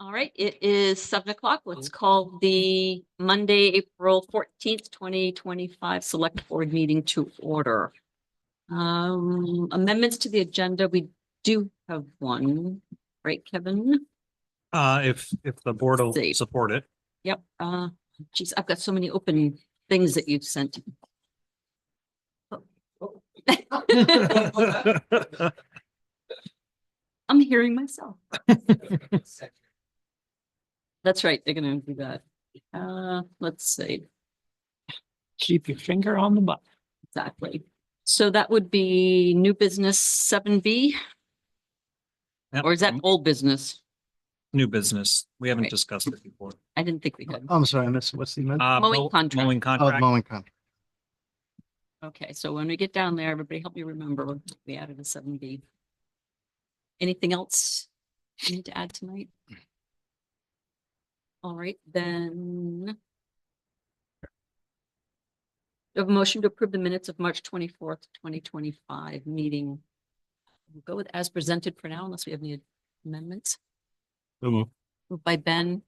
All right, it is 7 o'clock. Let's call the Monday, April 14th, 2025 Select Board meeting to order. Amendments to the agenda, we do have one, right, Kevin? If the board will See. support it. Yep, geez, I've got so many open things that you've sent. I'm hearing myself. That's right, they're gonna do that. Let's see. Keep your finger on the button. Exactly. So that would be new business 7B, Yep, or is that old business? new business? We haven't Right. discussed it before. I didn't think we did. I'm sorry, I missed, what's the amendment? Mowing contract. Mowing Oh, contract. mowing contract. Okay, so when we get down there, everybody help me remember, we added a 7B. Anything else you need to add tonight? All right, then. We have a motion to approve the minutes of March 24th, 2025 meeting. We'll go with as presented for now, unless we have any amendments. Moved by Ben,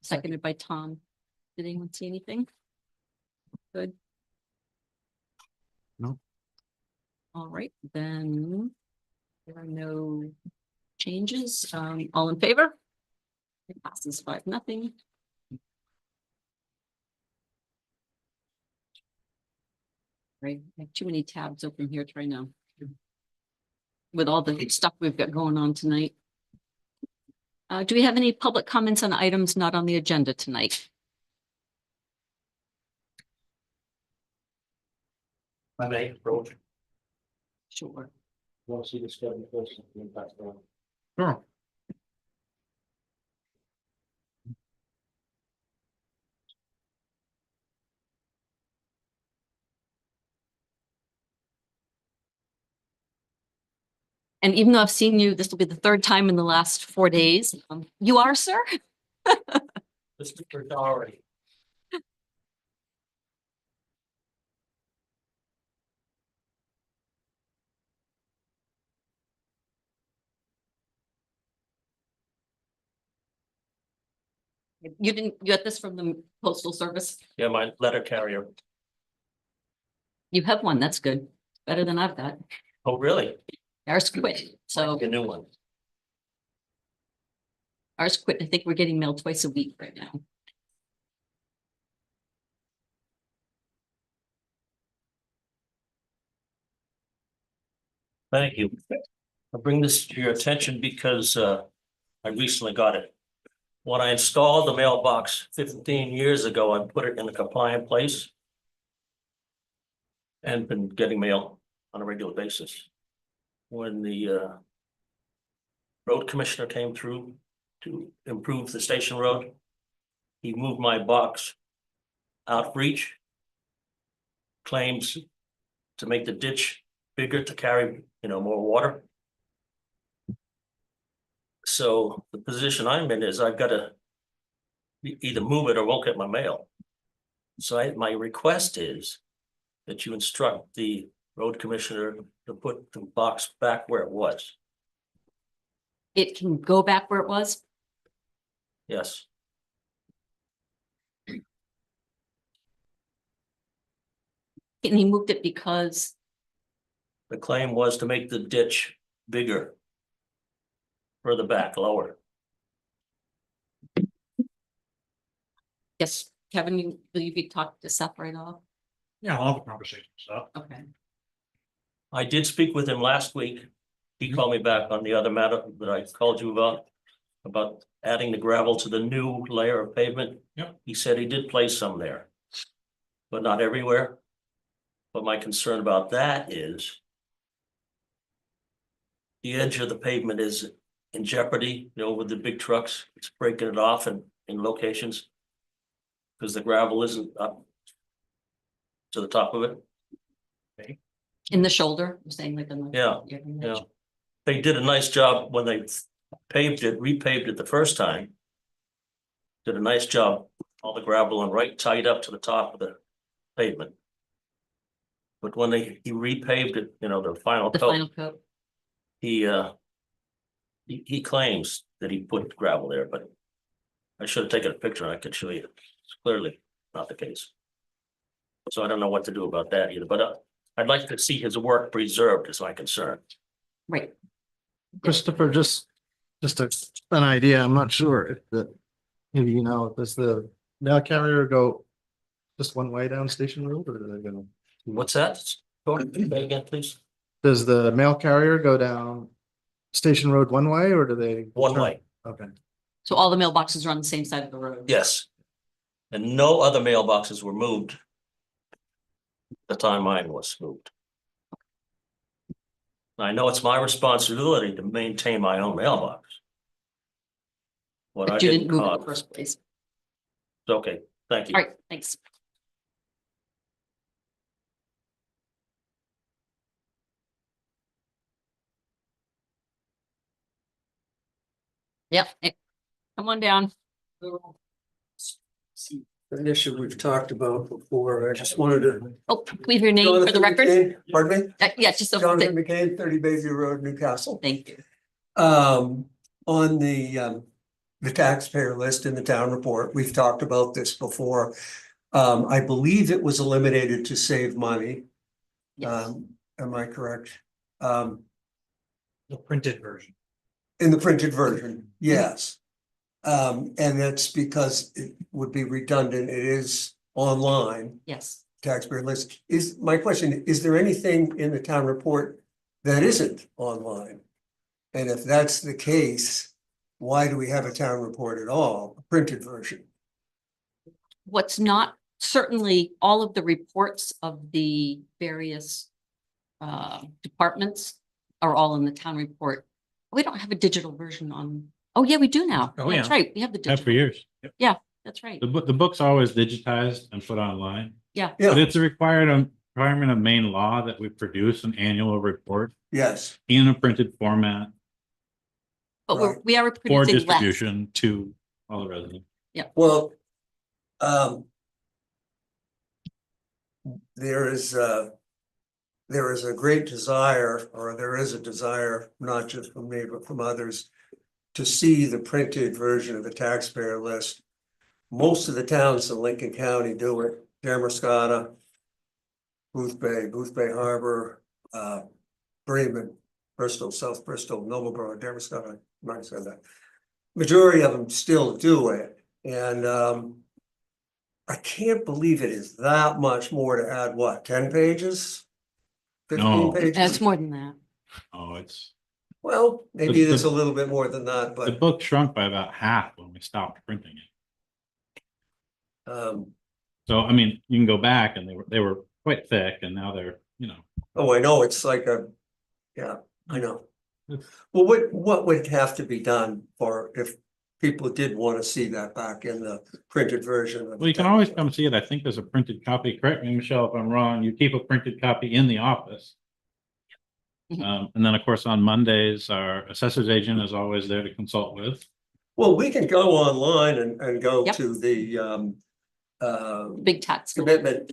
seconded by Tom. Did anyone see anything? Good. No. All right, then there are no changes. All in favor? It passes 5-0. Right, I have too many tabs open here right now. With all the stuff we've got going on tonight. Do we have any public comments on items not on the agenda tonight? I may approach. Sure. Want to see the schedule first? Sure. And even though I've seen you, this will be the third time in the last 4 days. You are, sir? Mr. Doherty. You got this from the postal service? Yeah, my letter carrier. You have one, that's good. Better than I've got. Oh, really? Ours quit, so A new one. ours quit. I think we're getting mail twice a week right now. Thank you. I bring this to your attention because I recently got it. When I installed the mailbox 15 years ago, I put it in a compliant place. And been getting mail on a regular basis. When the road commissioner came through to improve the station road, he moved my box out of reach. Claims to make the ditch bigger to carry, more water. So the position I'm in is I've got to either move it or won't get my mail. So my request is that you instruct the road commissioner to put the box back where it was. It can go back where it was. Yes, And he moved it because, the claim was to make the ditch bigger. Further back, lower. yes, Kevin, will you be talking to Seth right off? Yeah, I'll have a conversation, so. Okay. I did speak with him last week. He called me back on the other matter that I called you about adding the gravel to the new layer of pavement. Yep. He said he did place some there, but not everywhere. But my concern about that is the edge of the pavement is in jeopardy, with the big trucks. It's breaking it off in locations because the gravel isn't up to the top of it. In the shoulder, I'm saying like in the. Yeah. They did a nice job when they repaved it the first time. Did a nice job, all the gravel and right tight up to the top of the pavement. But when he repaved it, the final The coat, final coat. he claims that he put gravel there, but I should have taken a picture and I could show you. It's clearly not the case. So I don't know what to do about that either, but I'd like to see his work preserved is my concern. Right. Christopher, just an idea. I'm not sure if maybe you know, does the mail carrier go just one way down Station Road or are they gonna? What's that? Go again, please. Does the mail carrier go down Station Road one way or do they? One turn? way, Okay. So all the mailboxes are on the same side of the road? yes. And no other mailboxes were moved the time mine was moved. I know it's my responsibility to maintain my own mailbox. What I But you didn't didn't move it in the cause, first place. okay, thank you. All right, thanks. Yep, come on down. An issue we've talked about before. I just wanted to. Oh, can we have your name for the record? McCain, pardon me? Yeah, just so. Jonathan McCain, 30 Bayview Road, Newcastle. Thank you. On the taxpayer list in the town report, we've talked about this before. I believe it was eliminated to save money. Yes. Am I correct? The printed version. In the printed version, yes. And that's because it would be redundant. It is online, Yes. taxpayer list. Is, my question, is there anything in the town report that isn't online? And if that's the case, why do we have a town report at all, a printed version? What's not, certainly all of the reports of the various departments are all in the town report. We don't have a digital version on, oh yeah, we do now. Oh, That's yeah. right, we have the Have for digital. years. That's right. The book's always digitized and put online, but Yeah, it's a requirement of main law that we produce an annual report yes, in a printed format But Right. we are for producing less. distribution to all the residents. well, there is a great desire, or there is a desire, not just from me, but from others, to see the printed version of the taxpayer list. Most of the towns in Lincoln County do it, Damascotta, Booth Bay Harbor, Bremen, Bristol, South Bristol, Noblesboro, Damascotta, I might have said that. Majority of them still do it, and I can't believe it is that much more to add, what, 10 pages? 15 No. pages? That's more than that. Oh, it's, Well, maybe it The- is a little bit more than that, the but book shrunk by about half when we stopped printing it. So, I mean, you can go back and they were quite thick and now they're, oh, I know, it's like yeah, I know. It's- Well, what would have to be done for if people did want to see that back in the printed version? of well, you the can town always report? come see it. I think there's a printed copy. Correct me, Michelle, if I'm wrong. You keep a printed copy in the office. Mhm. And then, of course, on Mondays, our assessor's agent is always there to consult with. Well, we can go online and go Yep. to the Big tax. commitment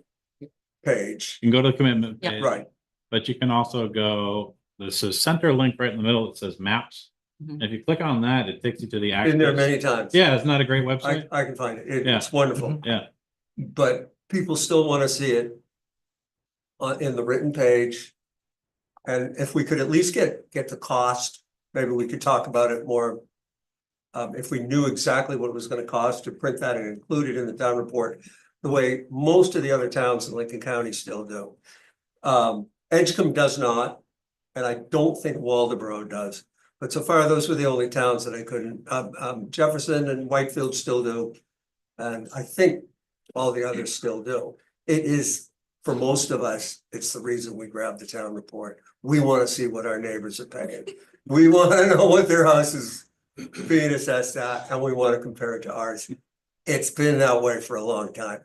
page, You can go to the commitment Yeah. page. right? But you can also go, this is center link right in the middle. It says maps. Mhm. If you click on that, it takes you to the Been there actual. many times. Yeah, it's not a great website. I can find it. Yeah. It's wonderful, Yeah, but people still want to see it in the written page. And if we could at least get the cost, maybe we could talk about it more. If we knew exactly what it was gonna cost to print that and include it in the town report, the way most of the other towns in Lincoln County still do. Edgecombe does not, and I don't think Waldeboro does. But so far, those were the only towns that I couldn't, Jefferson and Whitefield still do. And I think all the others still do. It is, for most of us, it's the reason we grab the town report. We want to see what our neighbors are paying. We want to know what their house is being assessed at, and we want to compare it to ours. It's been that way for a long time.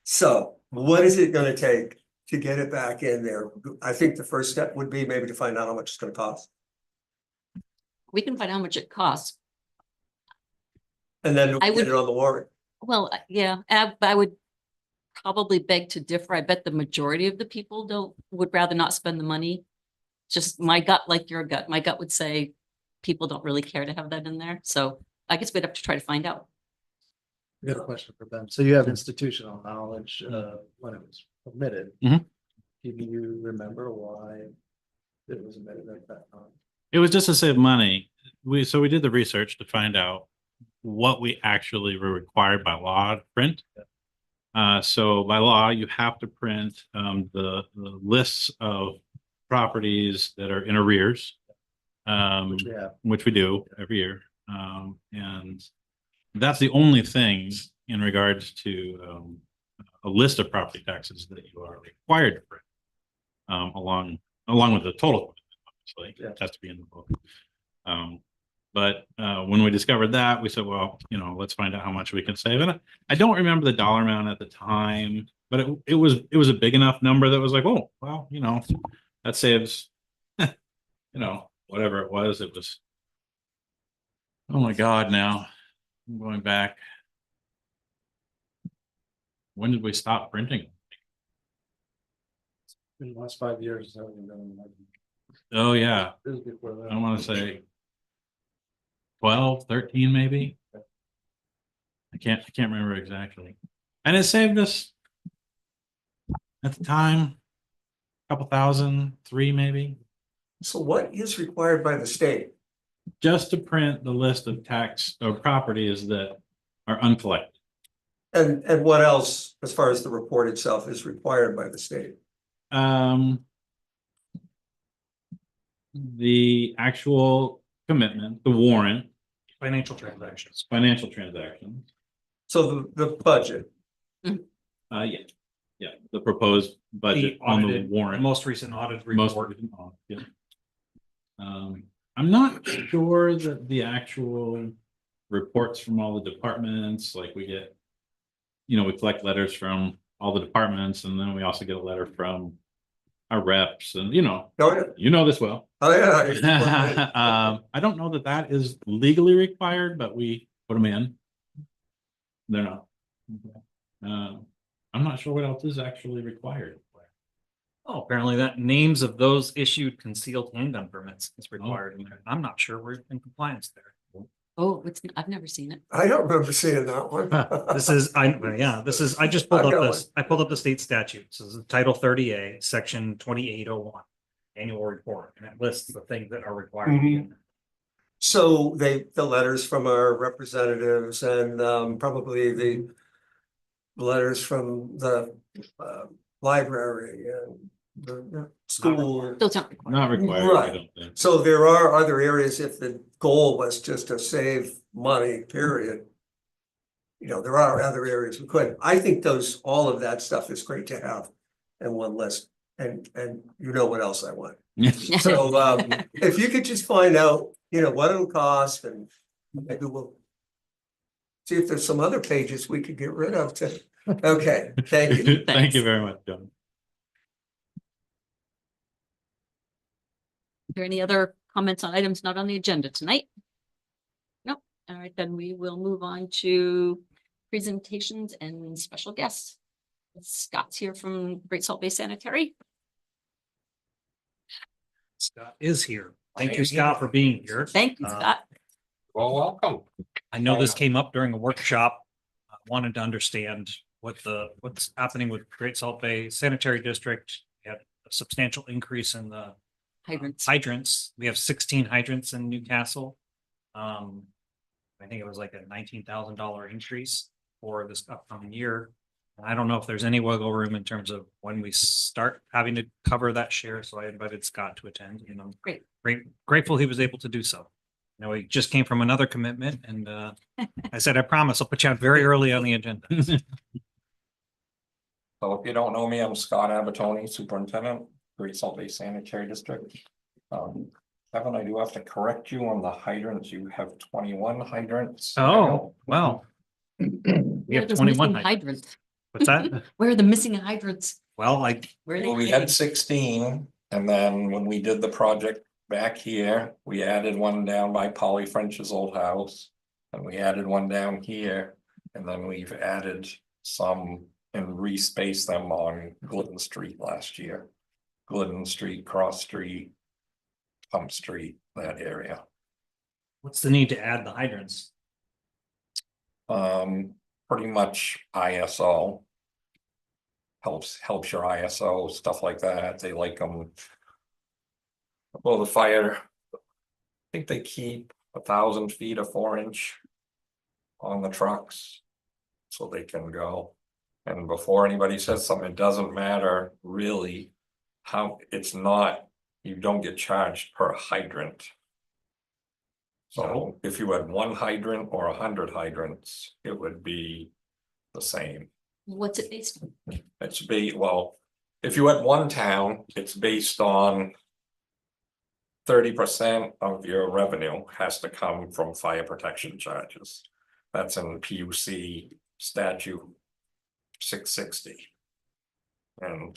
So what is it gonna take to get it back in there? I think the first step would be maybe to find out how much it's gonna cost. We can find out how much it costs. And then I get would- it on the warrant. Well, yeah, I would probably beg to differ. I bet the majority of the people would rather not spend the money. Just my gut, like your gut, my gut would say, people don't really care to have that in there. So I guess we'd have to try to find out. I got a question for Ben. So you have institutional knowledge, when it was omitted. Mhm. Do you remember why it was omitted at that time? It was just to save money. We did the research to find out what we actually were required by law to print. So by law, you have to print the lists of properties that are in arrears. Which we have. Which we do every year. And that's the only thing in regards to a list of property taxes that you are required to print. Along with the total, obviously, it has to be in the book. But when we discovered that, we said, well, let's find out how much we can save. And I don't remember the dollar amount at the time, but it was a big enough number that was like, oh, well, that saves, whatever it was. It was, oh my God, now I'm going back. When did we stop printing? In the last 5 years. That would have been like- Oh, yeah. It was before that. I want to say 12, 13, maybe. I can't remember exactly. And it saved us at the time, a couple thousand, 3 maybe, So what is required by the state? just to print the list of tax or properties that are uncollected. And what else, as far as the report itself, is required by the state? The actual commitment, the warrant, Financial transactions. financial transactions. So the budget, Yeah, the proposed budget The on the audited, warrant. most recent audit Most report. recent audit, yeah. I'm not sure that the actual reports from all the departments, like we get, we collect letters from all the departments, and then we also get a letter from our reps, and oh, yeah, you know this well. oh, yeah. I don't know that is legally required, but we put them in. They're not. I'm not sure what else is actually required. Oh, apparently that names of those issued concealed handgun permits is required. I'm not sure we're in compliance there. Oh, I've never seen it. I don't remember seeing that one. This is, I just pulled up this, I pulled up the state statute. This is Title 30A, Section 2801, annual report, and it lists the things that are required to be in there. So the letters from our representatives and probably the letters from the library and the school. Those aren't required. Not required, I Right. don't think. So there are other areas, if the goal was just to save money, period. There are other areas we could. I think all of that stuff is great to have in one list. And what else I want. So if you could just find out, what it'll cost, and maybe we'll see if there's some other pages we could get rid of too. Okay, thank you. Thank Thanks. you very much, John. Are there any other comments on items not on the agenda tonight? Nope. All right, then we will move on to presentations and special guests. Scott's here from Great Salt Bay Sanitary. Scott is here. Thank you, Scott, for being here. Thank you, Scott. Well, welcome. I know this came up during a workshop. I wanted to understand what's happening with Great Salt Bay Sanitary District. We had a substantial increase in the Hydrants. We have 16 hydrants in Newcastle. I think it was like a $19,000 increase for this upcoming year. And I don't know if there's any wiggle room in terms of when we start having to cover that share. So I invited Scott to attend, and I'm grateful he was able to do so. He just came from another commitment, and I said, I promise I'll put you out very early on the agenda. So if you don't know me, I'm Scott Abatoni, Superintendent, Great Salt Bay Sanitary District. Kevin, I do have to correct you on the hydrants. You have 21 hydrants. Oh, well. We Where are have those 21 missing hydrants. hydrants? What's that? Where are the missing hydrants? Well, Where are they Well, we hiding? had 16, and then when we did the project back here, we added one down by Polly French's old house. And we added one down here, and then we've added some and respaced them on Glidden Street last year. Glidden Street, Cross Street, Pump Street, that area. What's the need to add the hydrants? Pretty much ISO. Helps your ISO, stuff like that. They like them. Well, the fire, I think they keep 1,000 feet of 4-inch on the trucks. So they can go. And before anybody says something, it doesn't matter really how, it's not, you don't get charged per hydrant. So if you had 1 hydrant or 100 hydrants, it would be the same. What's it based on? It's well, if you had 1 town, it's based on 30% of your revenue has to come from fire protection charges. That's in PUC statute 660. And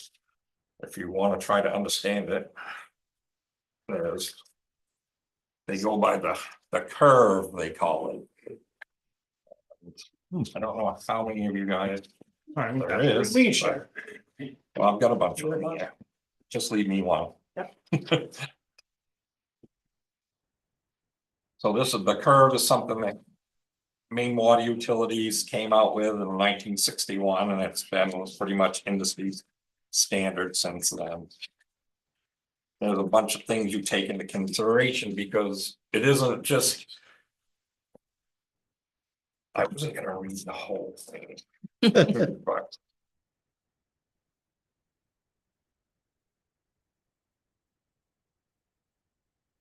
if you want to try to understand it, they go by the curve, they call it. I don't know how many of you guys. There is. but- Well, I've got a bunch of them here. Just leave me one. So this is, the curve is something that Maine Water Utilities came out with in 1961, and it's been pretty much industry standard since then. There's a bunch of things you take into consideration because it isn't just. I wasn't gonna read the whole thing. But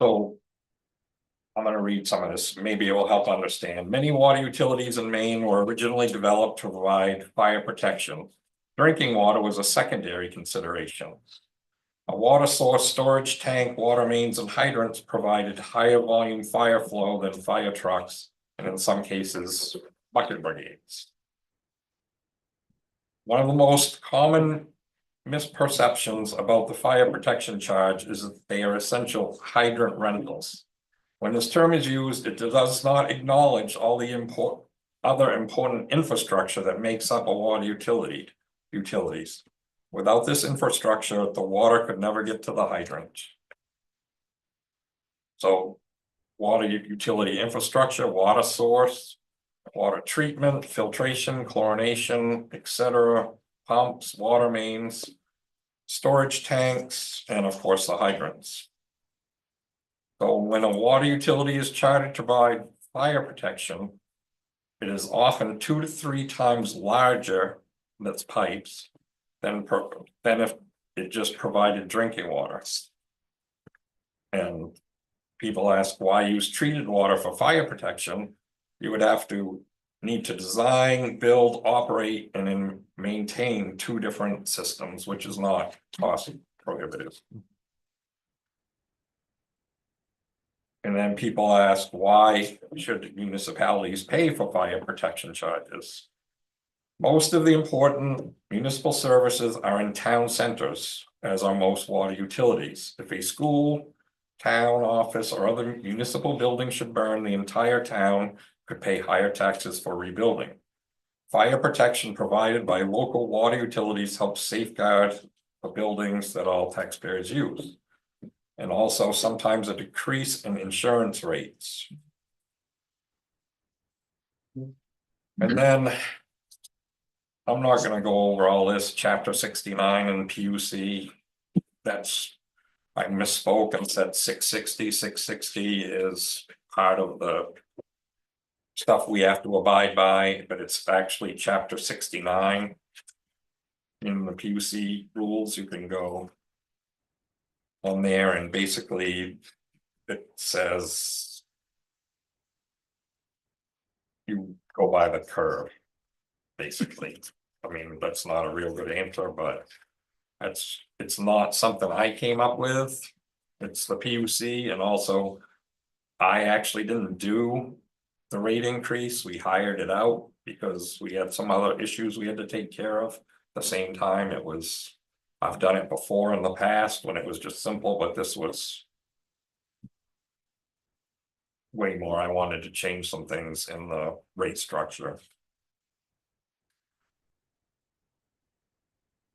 so I'm gonna read some of this, maybe it will help understand. Many water utilities in Maine were originally developed to provide fire protection. Drinking water was a secondary consideration. A water source, storage tank, water mains, and hydrants provided higher volume fire flow than fire trucks, and in some cases, bucket brigades. One of the most common misperceptions about the fire protection charge is that they are essential hydrant rentals. When this term is used, it does not acknowledge all the other important infrastructure that makes up a water utilities. Without this infrastructure, the water could never get to the hydrant. So, water utility infrastructure, water source, water treatment, filtration, chlorination, etc., pumps, water mains, storage tanks, and of course the hydrants. So when a water utility is chartered to provide fire protection, it is often 2 to 3 times larger than its pipes than if it just provided drinking water. And people ask, why use treated water for fire protection? You would have to need to design, build, operate, and then maintain 2 different systems, which is not cost prohibitive. And then people ask, why should municipalities pay for fire protection charges? Most of the important municipal services are in town centers, as are most water utilities. If a school, town office, or other municipal building should burn, the entire town could pay higher taxes for rebuilding. Fire protection provided by local water utilities helps safeguard the buildings that all taxpayers use. And also sometimes a decrease in insurance rates. And then I'm not gonna go over all this, chapter 69 in PUC. That's, I misspoke and said 660. 660 is part of the stuff we have to abide by, but it's actually chapter 69. In the PUC rules, you can go on there and basically it says you go by the curve, basically. I mean, that's not a real good answer, but it's not something I came up with. It's the PUC, and also I actually didn't do the rate increase. We hired it out because we had some other issues we had to take care of. At the same time, I've done it before in the past when it was just simple, but this was way more. I wanted to change some things in the rate structure.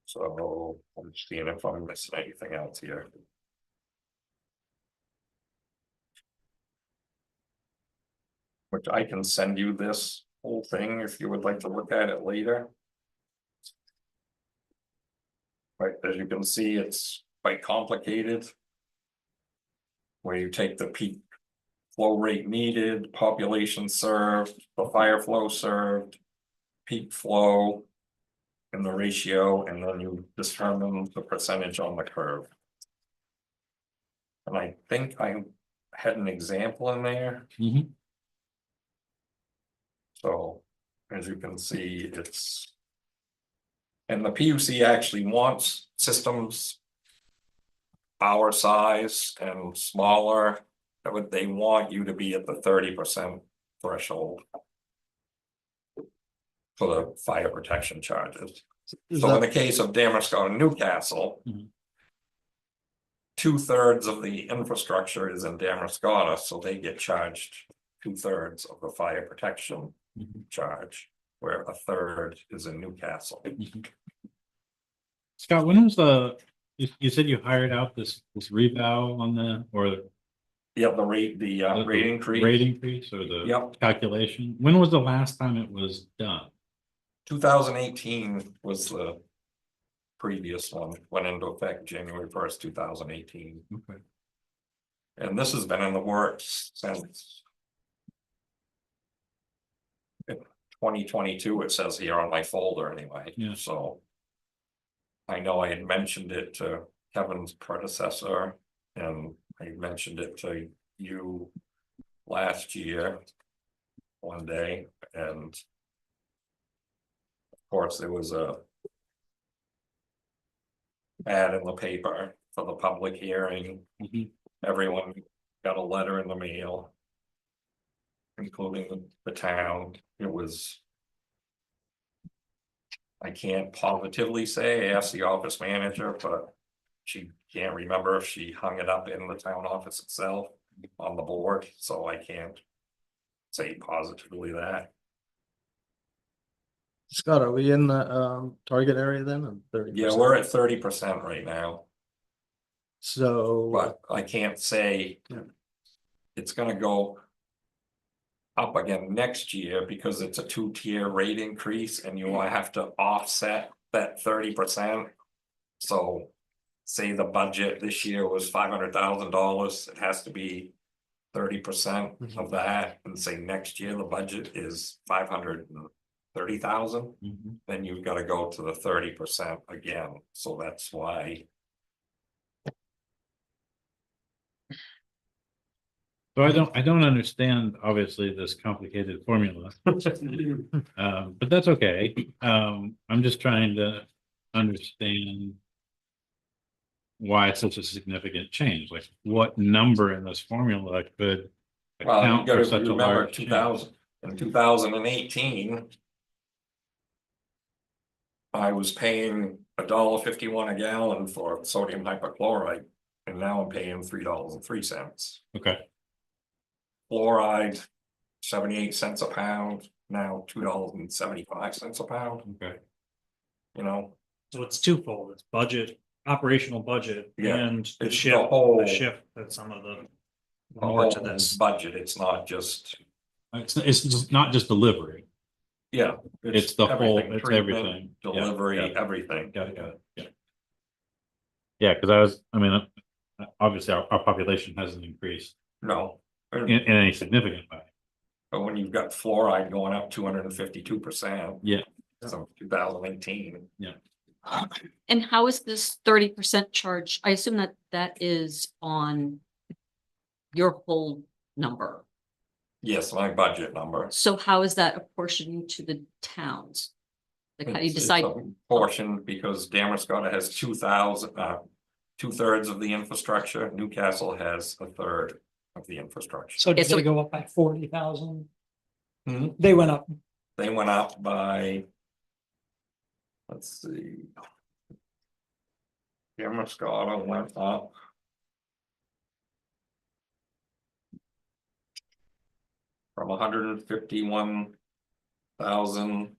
So I'm seeing if I'm missing anything else here. which I can send you this whole thing if you would like to look at it later. Right, as you can see, it's quite complicated. Where you take the peak flow rate needed, population served, the fire flow served, peak flow, and the ratio, and then you determine the percentage on the curve. And I think I had an example in there. Mhm. So, as you can see, it's. And the PUC actually wants systems. Our size and smaller, they want you to be at the 30% threshold. For the fire protection charges. Is So in that- the case of Damerscott and Newcastle. Mhm. 2/3 of the infrastructure is in Damerscott, so they get charged 2/3 of the fire protection Mhm. charge, where 1/3 is in Newcastle. Scott, when was you said you hired out this revow on the Yep, the rate increase. rate increase or the Yep, calculation? When was the last time it was done? 2018 was the previous one, went into effect January 1st, 2018. Okay. And this has been in the works since 2022, it says here on my folder anyway, Yeah. so. I know I had mentioned it to Kevin's predecessor, and I mentioned it to you last year. One day, and. Of course, there was a. Ad in the paper for the public hearing. Mhm. Everyone got a letter in the mail. Including the town, it was. I can't positively say, I asked the office manager, but she can't remember if she hung it up in the town office itself on the board, so I can't. Say positively that, Scott, are we in the target area then? Of 30%? yeah, we're at 30% right now, So, but I can't say. Yeah. It's gonna go. Up again next year because it's a 2-tier rate increase and you will have to offset that 30%. So. Say the budget this year was $500,000, it has to be 30% of that, and say next year the budget is 530,000. Mhm. Then you've got to go to the 30% again, so that's why. So I don't understand, obviously, this complicated formula. But that's okay. I'm just trying to understand. Why it's such a significant change, like what number in this formula could. Well, you account for gotta such a remember large change? 2000, in 2018. I was paying $1.51 a gallon for sodium hypochlorite, and now I'm paying $3.03. Okay, Fluoride, 78 cents a pound, now $2.75 a pound, okay. you know, So it's twofold, it's budget, operational budget Yeah, and the it's the shift, whole- the shift that some of the. the More to whole this. budget, it's not just, It's just not just delivery. yeah. It's the whole- everything, it's treatment, everything. Yeah, Delivery, yeah. everything. Got it, yeah. Yeah, because obviously our population hasn't increased No. in any significant way. But when you've got fluoride going up 252%. Yeah. So 2018. And how is this 30% charge? I assume that is on your whole number. Yes, my budget number. So how is that apportioned to the towns? Like how do you It's decide? a portion because Damerscott has 2,000, 2/3 of the infrastructure, Newcastle has 1/3 of the infrastructure. So did so- they go up by 40,000? Hmm. They went up, They went up by. Let's see. Damerscott went up. From 151,000.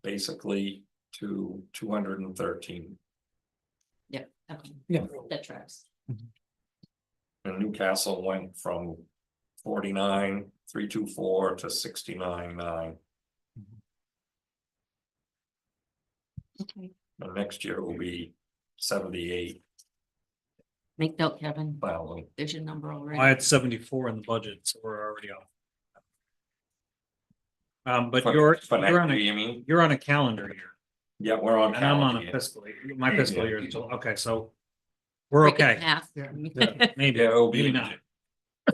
Basically to 213. Yeah. Okay. Yeah. That tracks. And Newcastle went from 49, 324 to 69,9. Okay. And next year will be 78,000. Make note, Kevin. There's your number I already. had 74 in the budget, so we're already off. But For- you're, for you're on next a, year, you mean? you're on a calendar year, Yeah, we're on. and I'm on calendar a year. fiscal, my fiscal year, until okay, so. We're Break it in okay, half. maybe, Yeah, it'll be, maybe not.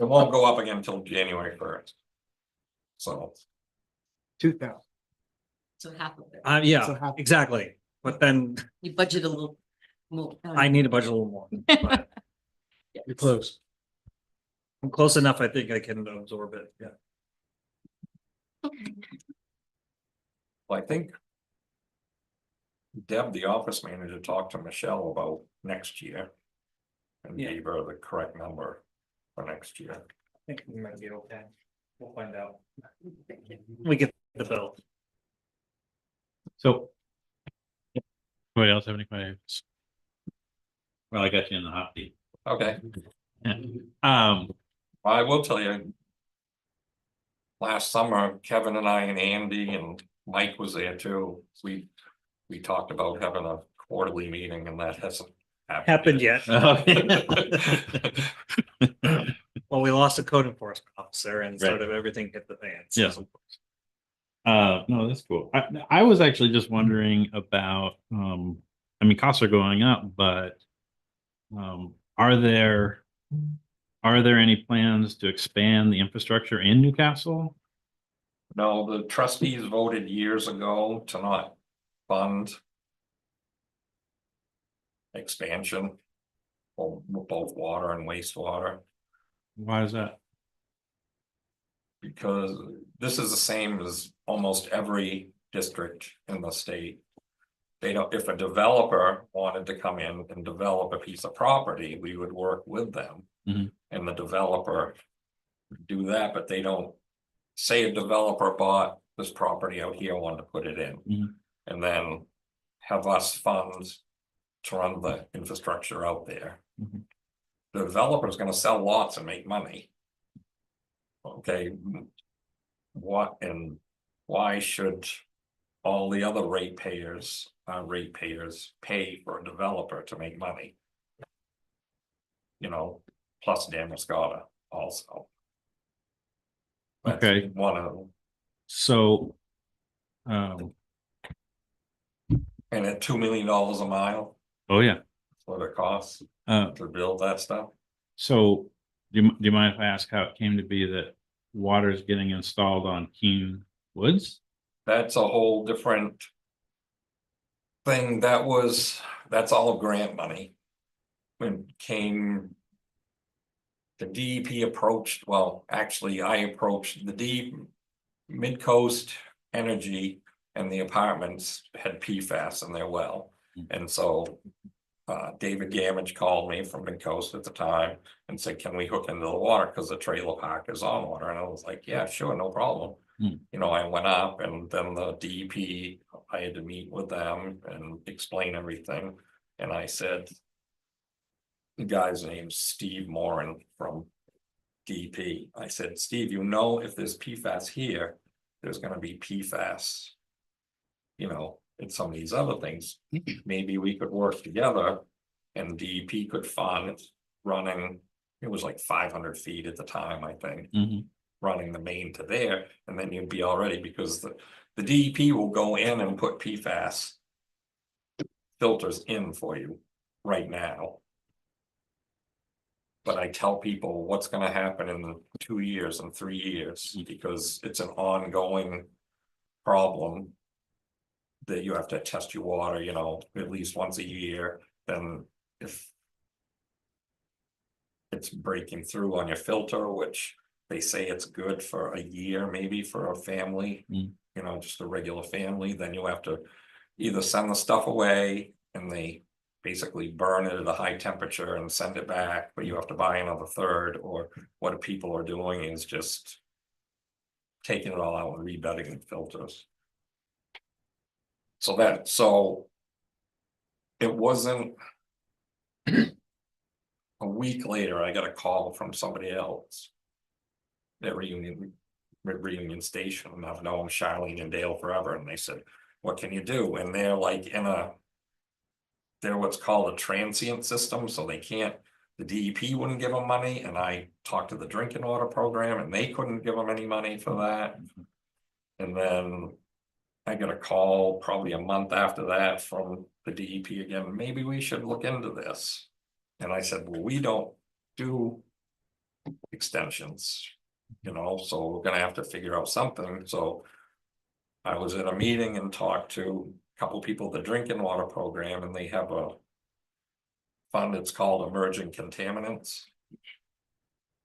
it won't go up again until January 1st. So, 2,000. So half of it. So Yeah, how- exactly, but then You budget a little more. I need to budget a little more. But You're close. I'm close enough, I think I can absorb it, yeah. I think Deb, the office manager, talked to Michelle about next year. And Yeah. gave her the correct number for next year. I think we might be okay, we'll find out. We get the bill. So. Anybody else have any questions? Well, I got you in the hot seat. Okay, Um, I will tell you. Last summer, Kevin and I and Andy and Mike was there too. We talked about having a quarterly meeting and that hasn't Happened yet. Well, we lost a code enforcement officer and sort of everything hit the fan. so- Yes. No, that's cool. I was actually just wondering about, I mean, costs are going up, but. Are there any plans to expand the infrastructure in Newcastle? No, the trustees voted years ago to not fund. Expansion. Of both water and wastewater, Why is that? because this is the same as almost every district in the state. They don't, if a developer wanted to come in and develop a piece of property, we would work with them. Mhm. And the developer would do that, but they don't. Say a developer bought this property out here, wanted to put it in. Mhm. And then have us funds to run the infrastructure out there. Mhm. The developer's gonna sell lots and make money. Okay. What and why should all the other ratepayers pay for a developer to make money? You know, plus Damascotta also. That's Okay. one of them, So. and at $2 million a mile, Oh, yeah. that's what it costs Uh, to build that stuff. so do you mind if I ask how it came to be that water is getting installed on Keene Woods? That's a whole different. Thing that's all grant money. When came. The DEP approached, well, actually, I approached the Mid-Coast Energy and the apartments had PFAS in their well. And so. David Gamage called me from Mid-Coast at the time and said, can we hook into the water? Cause the trailer park is on water. And I was like, yeah, sure, no problem. Hmm. You know, I went up and then the DEP, I had to meet with them and explain everything. And I said. The guy's name's Steve Moran from DEP. I said, Steve, you know, if there's PFAS here, there's gonna be PFAS. You know, in some of these other things, maybe we could work together. And DEP could fund running, it was like 500 feet at the time, I think. Mhm. Running the main to there, and then you'd be all ready, because the DEP will go in and put PFAS. Filters in for you right now. But I tell people what's gonna happen in 2 years and 3 years, because it's an ongoing problem. That you have to test your water, you know, at least once a year, then if. It's breaking through on your filter, which they say it's good for a year, maybe for a family. Mm. You know, just a regular family, then you have to either send the stuff away and they basically burn it at a high temperature and send it back, but you have to buy another third, or what people are doing is just. Taking it all out and rebedding the filters. So. It wasn't. A week later, I got a call from somebody else. That reunion, Reunion Station, and I've known Charlene and Dale forever, and they said, what can you do? And they're like they're what's called a transient system, so they can't, the DEP wouldn't give them money, and I talked to the drinking water program, and they couldn't give them any money for that. And then I got a call probably a month after that from the DEP again, maybe we should look into this. And I said, well, we don't do extensions, so we're gonna have to figure out something, so. I was at a meeting and talked to a couple people, the drinking water program, and they have a fund, it's called Emerging Contaminants.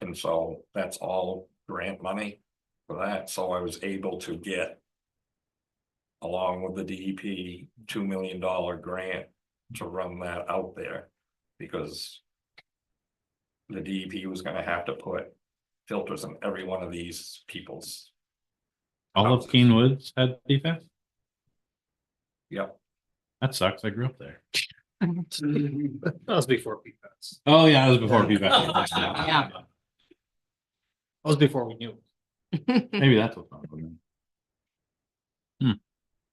And so that's all grant money for that, so I was able to get, along with the DEP, $2 million grant to run that out there, because the DEP was gonna have to put filters in every one of these people's. All of Keen Woods had PFAS? Yep. That sucks. I grew up there. That was before PFAS. Oh, yeah, it was before PFAS. Yeah. That was before we knew. Maybe that's what's wrong with me.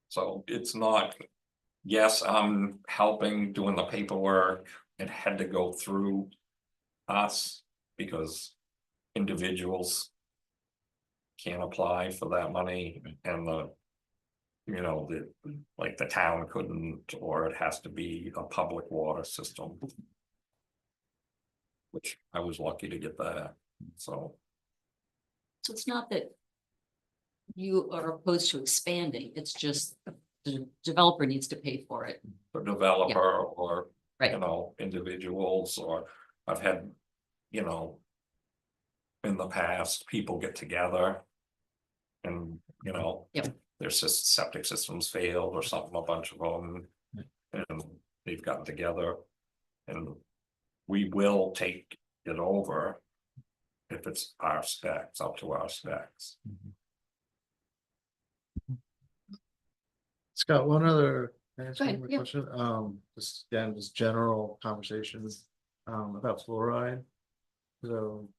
So it's not, yes, I'm helping doing the paperwork. It had to go through us because individuals can't apply for that money, and like the town couldn't, or it has to be a public water system. Which I was lucky to get that, so. So it's not that you are opposed to expanding, it's just the developer needs to pay for it. The developer or, Right. individuals, or I've had, in the past, people get together. And, Yep. their septic systems failed or something, a bunch of them, and they've gotten together. And we will take it over if it's our specs, up to our specs. Scott, one other Go ahead, yeah. question, just again, just general conversations, about fluoride. So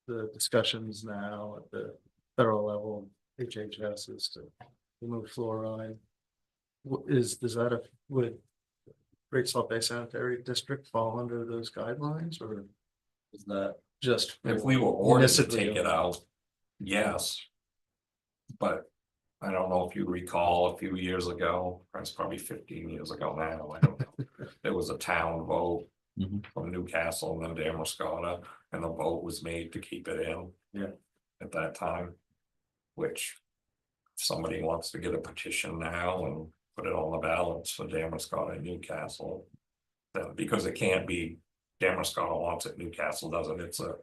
the discussions now at the federal level, HHS is to remove fluoride. Does that, would Great Salt Bay Sanitary District fall under those guidelines, or is that just? If we were ordered to municipally take it out, yes. But I don't know if you recall a few years ago, it's probably 15 years ago now, I don't know. There was a town vote Mhm. from Newcastle and then Damascotta, and the vote was made to keep it in. Yeah. At that time. Which, if somebody wants to get a petition now and put it on the ballots for Damascotta and Newcastle. Then, because it can't be, Damascotta wants it, Newcastle doesn't, it's a,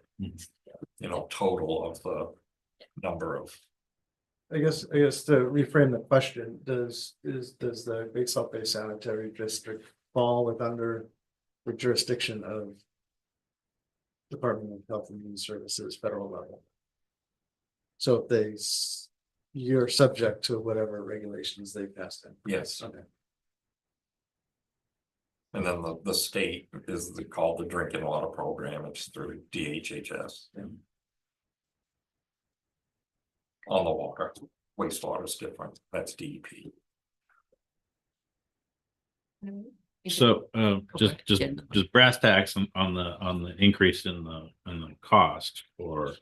total of the number of. I guess to reframe the question, does the Great Salt Bay Sanitary District fall with under the jurisdiction of Department of Health and Human Services federal level? So if you're subject to whatever regulations they passed in. Yes, Okay. and then the state is called the Drinking Water Program, it's through DHHS. On the water, wastewater is different, that's DEP. So, Okay. just brass tacks on the increase in the cost for,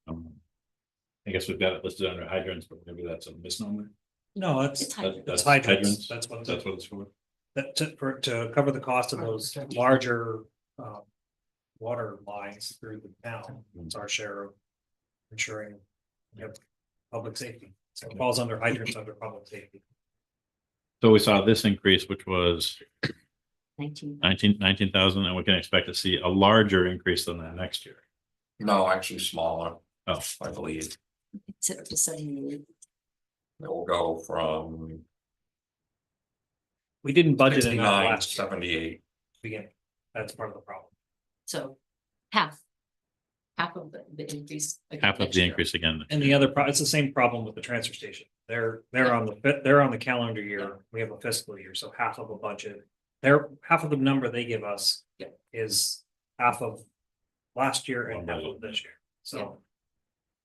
I guess we've got it listed under hydrants, but maybe that's a misnomer. No, It's it's, hydrants. that's hydrants, that's what, That's what it's for. that to cover the cost of those larger water lines through the town. It's our share of ensuring, public safety. So it falls under hydrants under public safety. So we saw this increase, which was 19. 19,000, and we can expect to see a larger increase than that next year. No, actually smaller, Oh, I believe, It's up to 78. it will go from We didn't budget enough 69 to last year. 78. Beginning. That's part of the problem. So half of the increase. again half of next the year. increase again. And the other, it's the same problem with the transfer station. They're on the calendar year. We have a fiscal year, so half of a budget. Half of the number they give us. Yeah. Is half of last year and half of this year. So.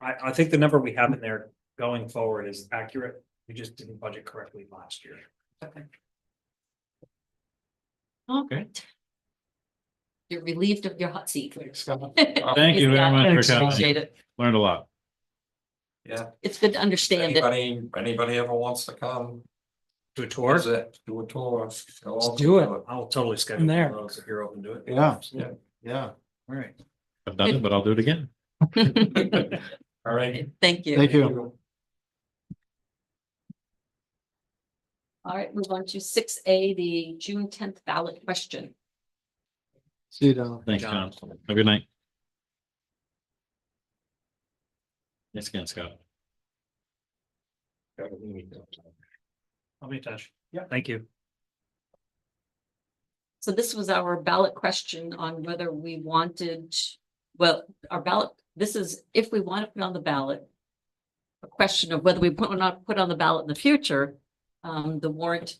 I think the number we have in there going forward is accurate. We just didn't budget correctly last year. Okay. Okay. You're relieved of your hot seat. Thank you very much for coming. Appreciate it. Learned a lot. Yeah. It's good to understand it. Anybody ever wants to come, To a tour, visit, do a tour. Let's do it. I'll totally schedule there. one of those if you're open to it. Yeah. Yeah. Yeah, All right. I've done it, but I'll do it again. All right. Thank you. thank you. All right, move on to 6A, the June 10th ballot question. See you down. Thanks, John. Have a good night. Yes, again, Scott. I'll be in touch. Yeah. Thank you. So this was our ballot question on whether we wanted, well, our ballot, this is if we want to put on the ballot. A question of whether we put or not put on the ballot in the future, the warrant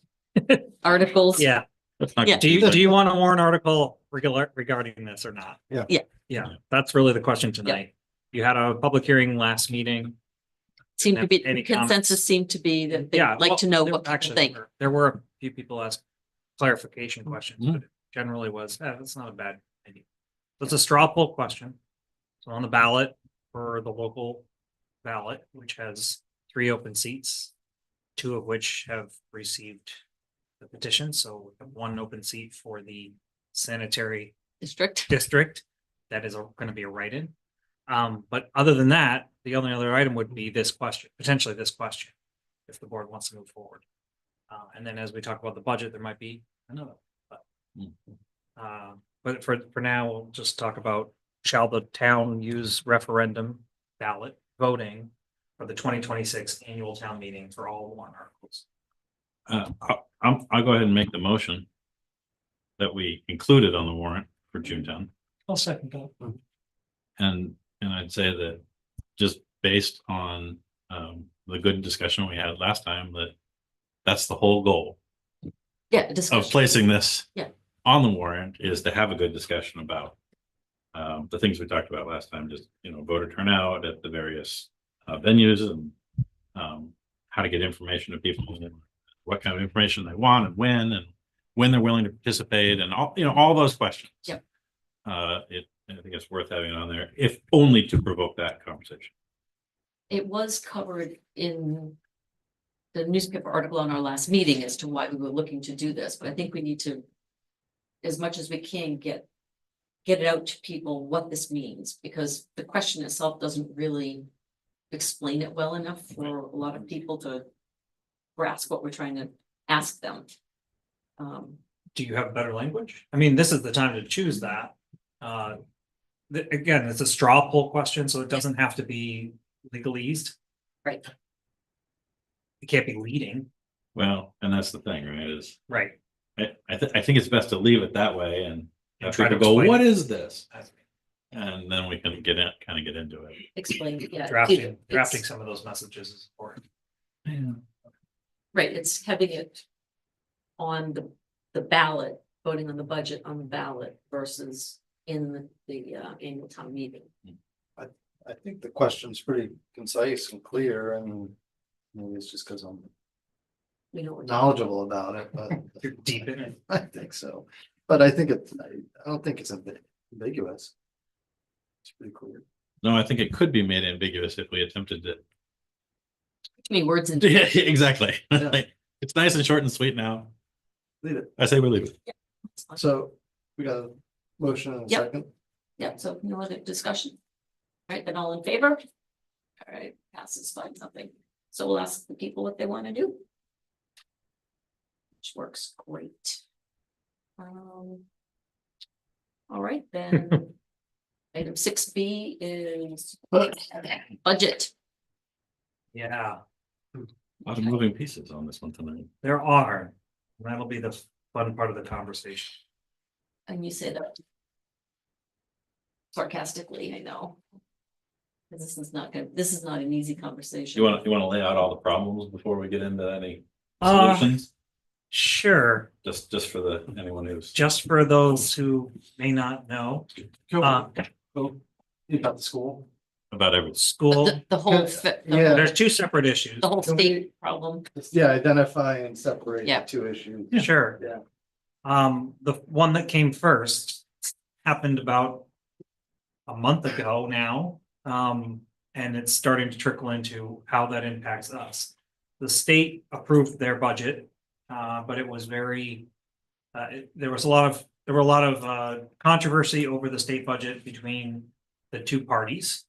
articles. Yeah. That's not. Yeah. Do you want a warrant article regarding this or not? Yeah. Yeah. Yeah, that's really the question tonight. You had a public hearing last meeting. Seemed to be, Any the consensus seemed to be that they'd Yeah. like to know well, what people actually, think. there were a few people ask clarification questions, Mhm. but it generally was, that's not a bad idea. It's a straw poll question. So on the ballot for the local ballot, which has 3 open seats, 2 of which have received the petition. So we have 1 open seat for the sanitary District. district. That is going to be a write-in. But other than that, the only other item would be this question, potentially this question, if the board wants to move forward. And then as we talk about the budget, there might be another. But for now, we'll just talk about, shall the town use referendum ballot voting for the 2026 annual town meeting for all warrant articles? I'll go ahead and make the motion that we included on the warrant for June 10th. I'll second that. And I'd say that just based on the good discussion we had last time, that's the whole goal Yeah, of discussion. placing this Yeah. on the warrant, is to have a good discussion about the things we talked about last time, just, voter turnout at the various venues, and how to get information to people, and what kind of information they want and when they're willing to participate, and all those questions. Yep. I think it's worth having it on there, if only to provoke that conversation. It was covered in the newspaper article on our last meeting as to why we were looking to do this, but I think we need to, as much as we can, get it out to people what this means, because the question itself doesn't really explain it well enough for a lot of people to grasp what we're trying to ask them. Do you have better language? I mean, this is the time to choose that. Again, it's a straw poll question, so it doesn't have to be legalese. Right. It can't be leading, Well, and that's the thing, right, is right? I think it's best to leave it that way and have try to people go, explain what it. is this? And then we can kind of get into it. Explain, yeah. Drafting it's- some of those messages is important. Right, it's having it on the ballot, voting on the budget on the ballot versus in the annual town meeting. I think the question's pretty concise and clear, and maybe it's just because I'm We know. what- knowledgeable about it, but You're deep in it. I think so. But I don't think it's ambiguous. It's pretty clear. No, I think it could be made ambiguous if we attempted to. Too many words in. Yeah, exactly. Yeah. It's nice and short and sweet now. Leave it. I say we leave it. So we got a motion and a Yep. second. Yeah, so no other discussion. All right, then all in favor? All right, passes 5-0. So we'll ask the people what they want to do. Which works great. All right, then. Item 6B is budget. Yeah, A lot of moving pieces on this one tonight. there are. That'll be the fun part of the conversation. And you say that sarcastically, I know. 'Cause this is not an easy conversation. You want to lay out all the problems before we get into any Uh, solutions? Sure, Just for anyone who's. just for those who may not know. Go, you got the school. about everything. School, The whole, Yeah. there's two separate issues. the whole Can we- state problem. Yeah, identify and separate Yeah. the two issues. Sure. Yeah. The one that came first happened about a month ago now. And it's starting to trickle into how that impacts us. The state approved their budget, but it was very, there were a lot of controversy over the state budget between the two parties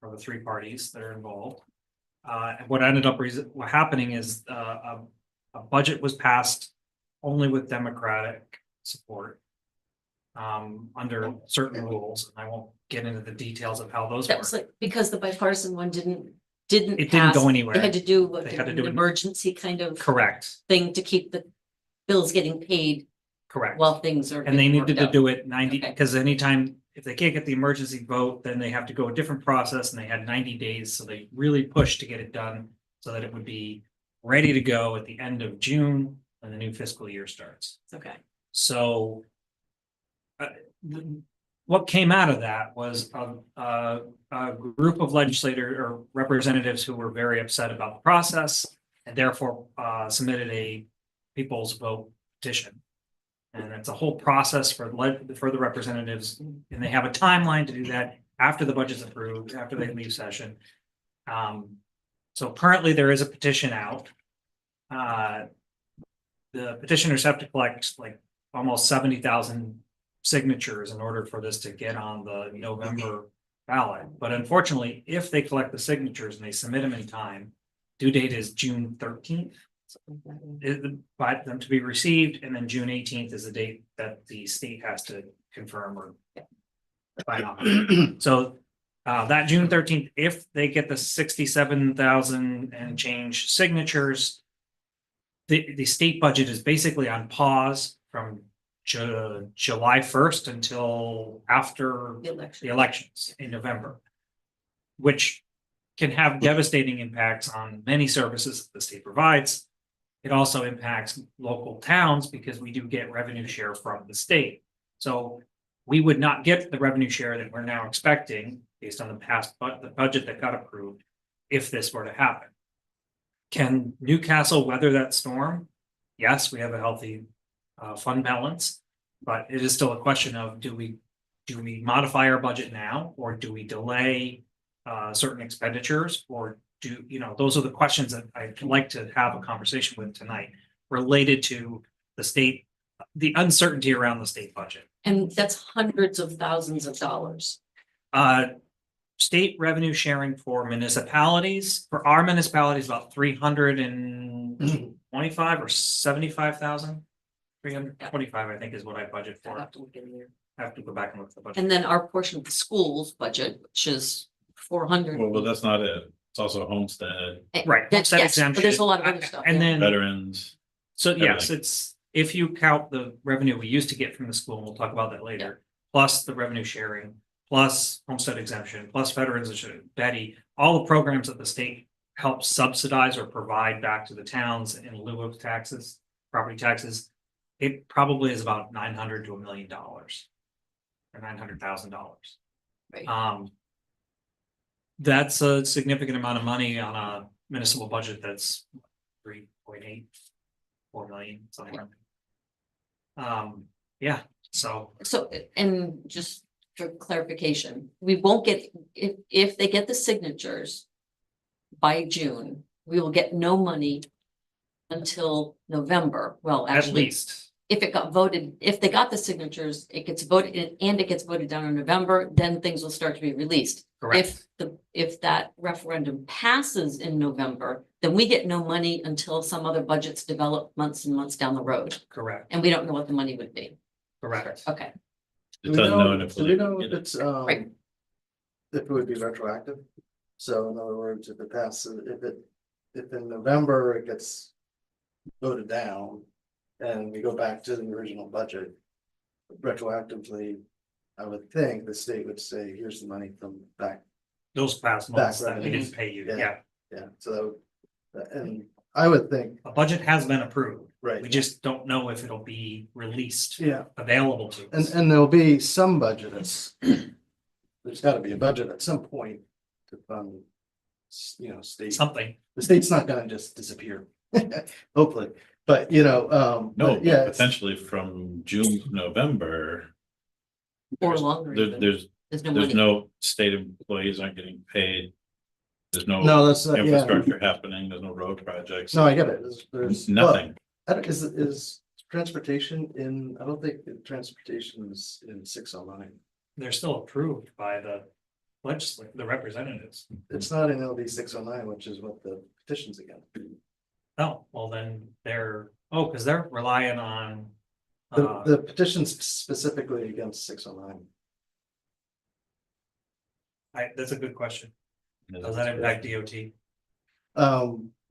or the three parties that are involved. And what ended up what happening is a budget was passed only with Democratic support under certain rules. And I won't get into the details of how those That work. was like, because the bipartisan one didn't It didn't pass. go anywhere. They had to do what, They had to an do it- emergency kind of Correct, thing to keep the bills getting paid correct. while things are. And they being needed worked to out. do it 90, Okay. because anytime, if they can't get the emergency vote, then they have to go a different process and they had 90 days. So they really pushed to get it done so that it would be ready to go at the end of June when the new fiscal year starts. Okay. So what came out of that was a group of legislators or representatives who were very upset about the process and therefore submitted a people's vote petition. And it's a whole process for the representatives, and they have a timeline to do that after the budget's approved, after they leave session. So currently there is a petition out. The petitioners have to collect like almost 70,000 signatures in order for this to get on the November ballot. But unfortunately, if they collect the signatures and they submit them in time, due date is June 13th. By them to be received, and then June 18th is the date that the state has to confirm or sign off. So that June 13th, if they get the 67,000 and change signatures, the state budget is basically on pause from July 1st until after The election. the elections in November, which can have devastating impacts on many services that the state provides. It also impacts local towns because we do get revenue share from the state. So we would not get the revenue share that we're now expecting based on the past, but the budget that got approved if this were to happen. Can Newcastle weather that storm? Yes, we have a healthy fund balance, but it is still a question of do we modify our budget now, or do we delay certain expenditures, or those are the questions that I'd like to have a conversation with tonight related to the state, the uncertainty around the state budget. And that's hundreds of thousands of dollars. State revenue sharing for municipalities, for our municipalities, about 325 or 75,000. 325, I think, is what I budget I'll for. have to look in there. I have to go back and look at the budget. And then our portion of the schools budget, which is 400. Well, but that's not it. It's also homestead, Right, That's, homestead yes, but there's a lot of other exemption. stuff. And yeah. then, veterans. so yes, everything. it's, if you count the revenue we used to get from the school, and we'll talk about that later, plus the revenue sharing, plus homestead exemption, plus veterans, Betty, all the programs that the state helps subsidize or provide back to the towns in lieu of taxes, property taxes, it probably is about $900,000 to $1 million or $900,000. Right. That's a significant amount of money on a municipal budget that's 3.8, 4 million, something like that. Yeah, so So, and just for clarification, we won't get, if they get the signatures by June, we will get no money until November. Well, at actually, least, if it got voted, if they got the signatures, it gets voted and it gets voted down in November, then things will start to be released. correct, If that referendum passes in November, then we get no money until some other budgets develop months and months down the road. correct, And we don't know what the money would be. correct. Okay, It doesn't know if Do we know if it- it's, Right. if it would be retroactive? So in other words, if it passes, if in November it gets voted down and we go back to the original budget retroactively, I would think the state would say, here's the money from back. Those past months that we revenues. didn't pay you, Yeah. yeah. Yeah, so, and I would think, A budget has been approved, right. we just don't know if it'll be released, Yeah, available to us. and there'll be some budget that's. There's gotta be a budget at some point to fund. State, Something. the state's not gonna just disappear, hopefully, but No, but yeah, but potentially from June to November, Or longer. there, even. there's, There's no there's money. no state employees aren't getting paid. There's no no, that's not, yeah, infrastructure happening, there's no road projects. no, I get it, there's. Nothing. Is transportation in, I don't think transportation is in 609. They're still approved by the legislature, the representatives. It's not in LD 609, which is what the petition's against. Oh, well then because they're relying on. The petition's specifically against 609. That's a good question. Does that impact DOT?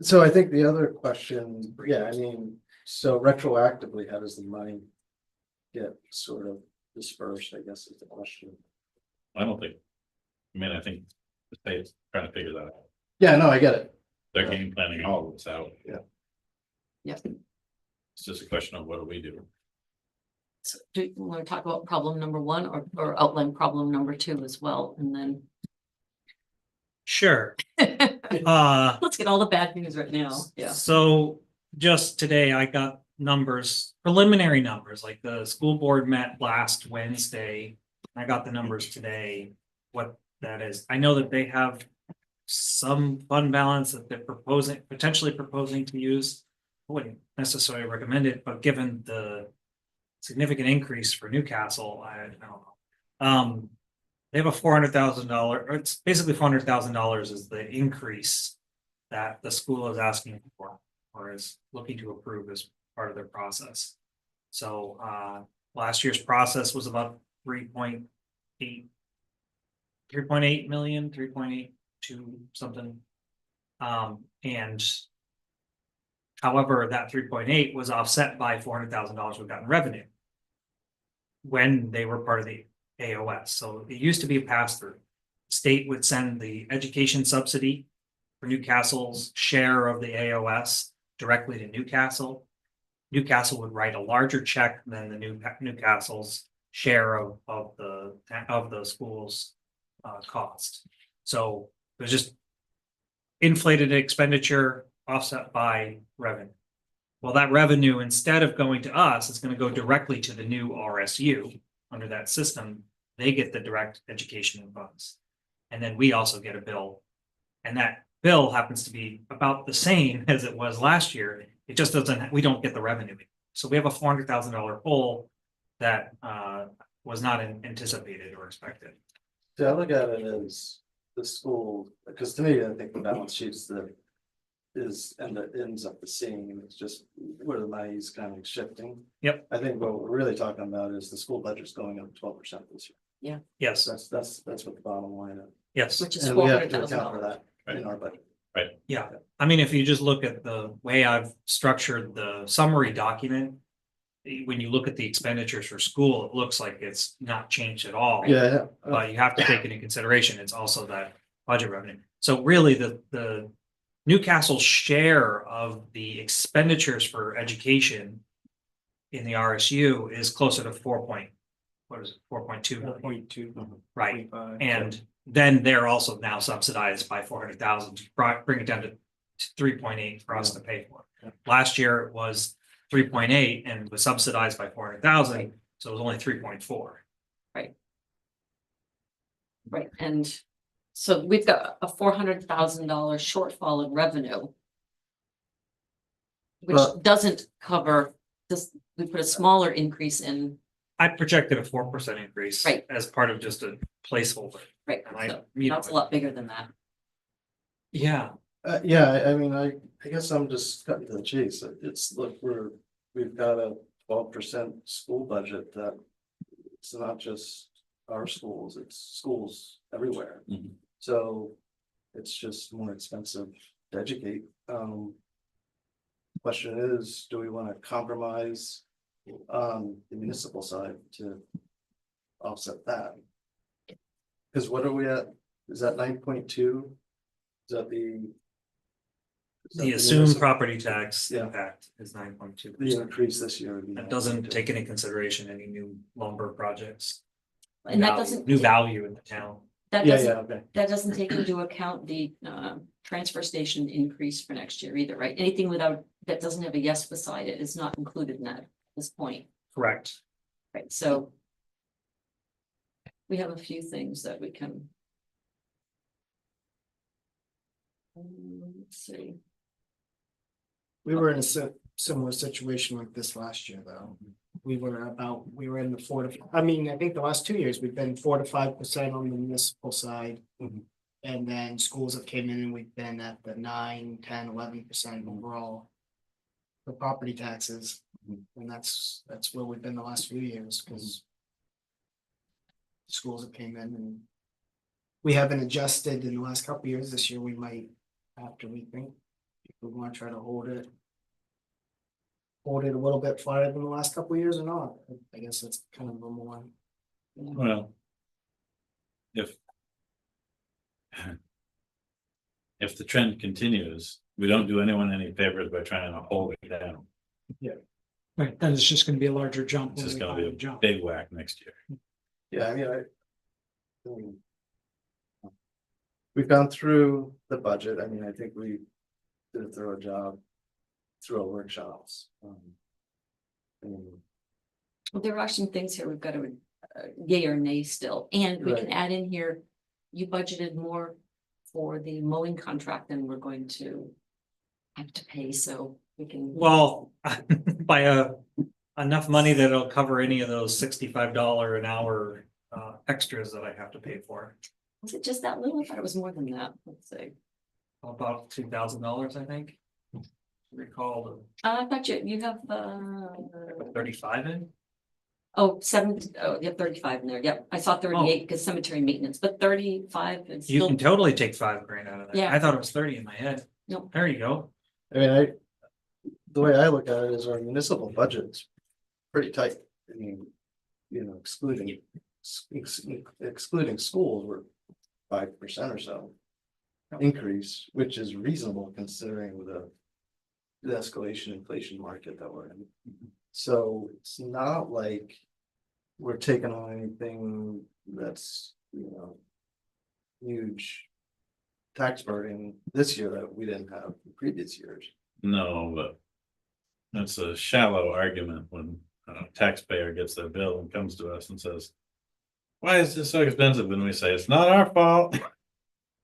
So I think the other question, yeah, I mean, so retroactively, how does the money get sort of dispersed, I guess is the question. I don't think, I think the state's trying to figure that out. Yeah, no, I get it. They're game planning all of this out. Yes. It's just a question of what do we do? So do you want to talk about problem number one or outline problem number two as well? And then Sure. let's get all the bad news right now. Yeah. So just today I got preliminary numbers, like the school board met last Wednesday. I got the numbers today, what that is. I know that they have some fund balance that they're potentially proposing to use. I wouldn't necessarily recommend it, but given the significant increase for Newcastle, I don't know. They have a $400,000, or it's basically $400,000 is the increase that the school is asking for, or is looking to approve as part of their process. So last year's process was about 3.8 million, 3.82 something. And however, that 3.8 was offset by $400,000 we got in revenue when they were part of the AOS. So it used to be a pass-through. State would send the education subsidy for Newcastle's share of the AOS directly to Newcastle. Newcastle would write a larger check than the Newcastle's share of the school's cost. So it was just inflated expenditure offset by revenue. Well, that revenue, instead of going to us, it's going to go directly to the new RSU. Under that system, they get the direct education funds. And then we also get a bill. And that bill happens to be about the same as it was last year. It just we don't get the revenue. So we have a $400,000 hole that was not anticipated or expected. So I look at it as the school, because to me, I think the balance sheets ends up the same, and it's just where the money's kind of shifting. Yep. I think what we're really talking about is the school budget's going up 12% this year. Yes, That's what the bottom line is. yes. Which is And we have to $400,000. account for that in our budget. Yeah, I mean, if you just look at the way I've structured the summary document. When you look at the expenditures for school, it looks like it's not changed at all. Yeah. But you have to take into consideration, it's also that budget revenue. So really, the Newcastle share of the expenditures for education in the RSU is closer to 4.2 million. 4.2. Right, and then they're also now subsidized by 400,000 to bring it down to 3.8 for us to pay for. Yeah. Last year it was 3.8 and was subsidized by 400,000, so it was only 3.4. Right, and so we've got a $400,000 shortfall in revenue. Which Well- doesn't cover this, we put a smaller increase in, I projected a 4% increase. Right. As part of just a placeholder. right, And I- so you know, that's a lot bigger than that. Yeah, Yeah, I mean, I guess I'm just cutting to the chase. It's, look, we've got a 12% school budget that it's not just our schools, it's schools everywhere. Mhm. So it's just more expensive to educate. Question is, do we want to compromise on the municipal side to offset that? Because what are we at? Is that 9.2? Is that the? the assumed property tax Yeah. impact is 9.2%. The increase this year. would be That doesn't 9.2. take into consideration any new lumber projects. And that doesn't, New value in the town. That Yeah, doesn't, okay. that doesn't take into account the transfer station increase for next year either, right? Anything without, that doesn't have a yes beside it is not included in that at this point, Correct. right? So we have a few things that we can. Let's see. We were in a similar situation like this last year, though. We were in the 4 to, I mean, I think the last 2 years, we've been 4 to 5% on the municipal side. And then schools have came in and we've been at the 9, 10, 11% overall. For property taxes, and that's where we've been the last few years, because. Schools have came in and. We haven't adjusted in the last couple of years. This year, we might have to rethink. If we want to try to hold it. Hold it a little bit flatter than the last couple of years or not, I guess that's kind of a more. Well. If the trend continues, we don't do anyone any favors by trying to hold it down. Right, then it's just gonna be a larger jump. It's when just we gonna finally be a jump. big whack next year. Yeah, we've gone through the budget. I mean, I think we did a thorough job through our workshops. Well, there are some things here we've got to, yay or nay still, and we can Right. add in here. You budgeted more for the mowing contract than we're going to have to pay, so we can. Well, by enough money that it'll cover any of those $65 an hour extras that I have to pay for. Was it just that little? I thought it was more than that. Let's see. About $2,000, I think. Recall I thought you have, the 35 in. oh, you have 35 in there. Yep, I saw 38 because cemetery maintenance, but 35 is You still. can totally take $5,000 out of that. Yeah. I thought it was 30 in my head. Nope. There you go. I mean, the way I look at it is our municipal budget's pretty tight. I mean, excluding schools, we're 5% or so increase, which is reasonable considering the escalation inflation market that we're in. So it's not like we're taking on anything that's, huge tax burden this year that we didn't have in previous years. No, but. That's a shallow argument when a taxpayer gets their bill and comes to us and says. Why is this so expensive? And we say, it's not our fault,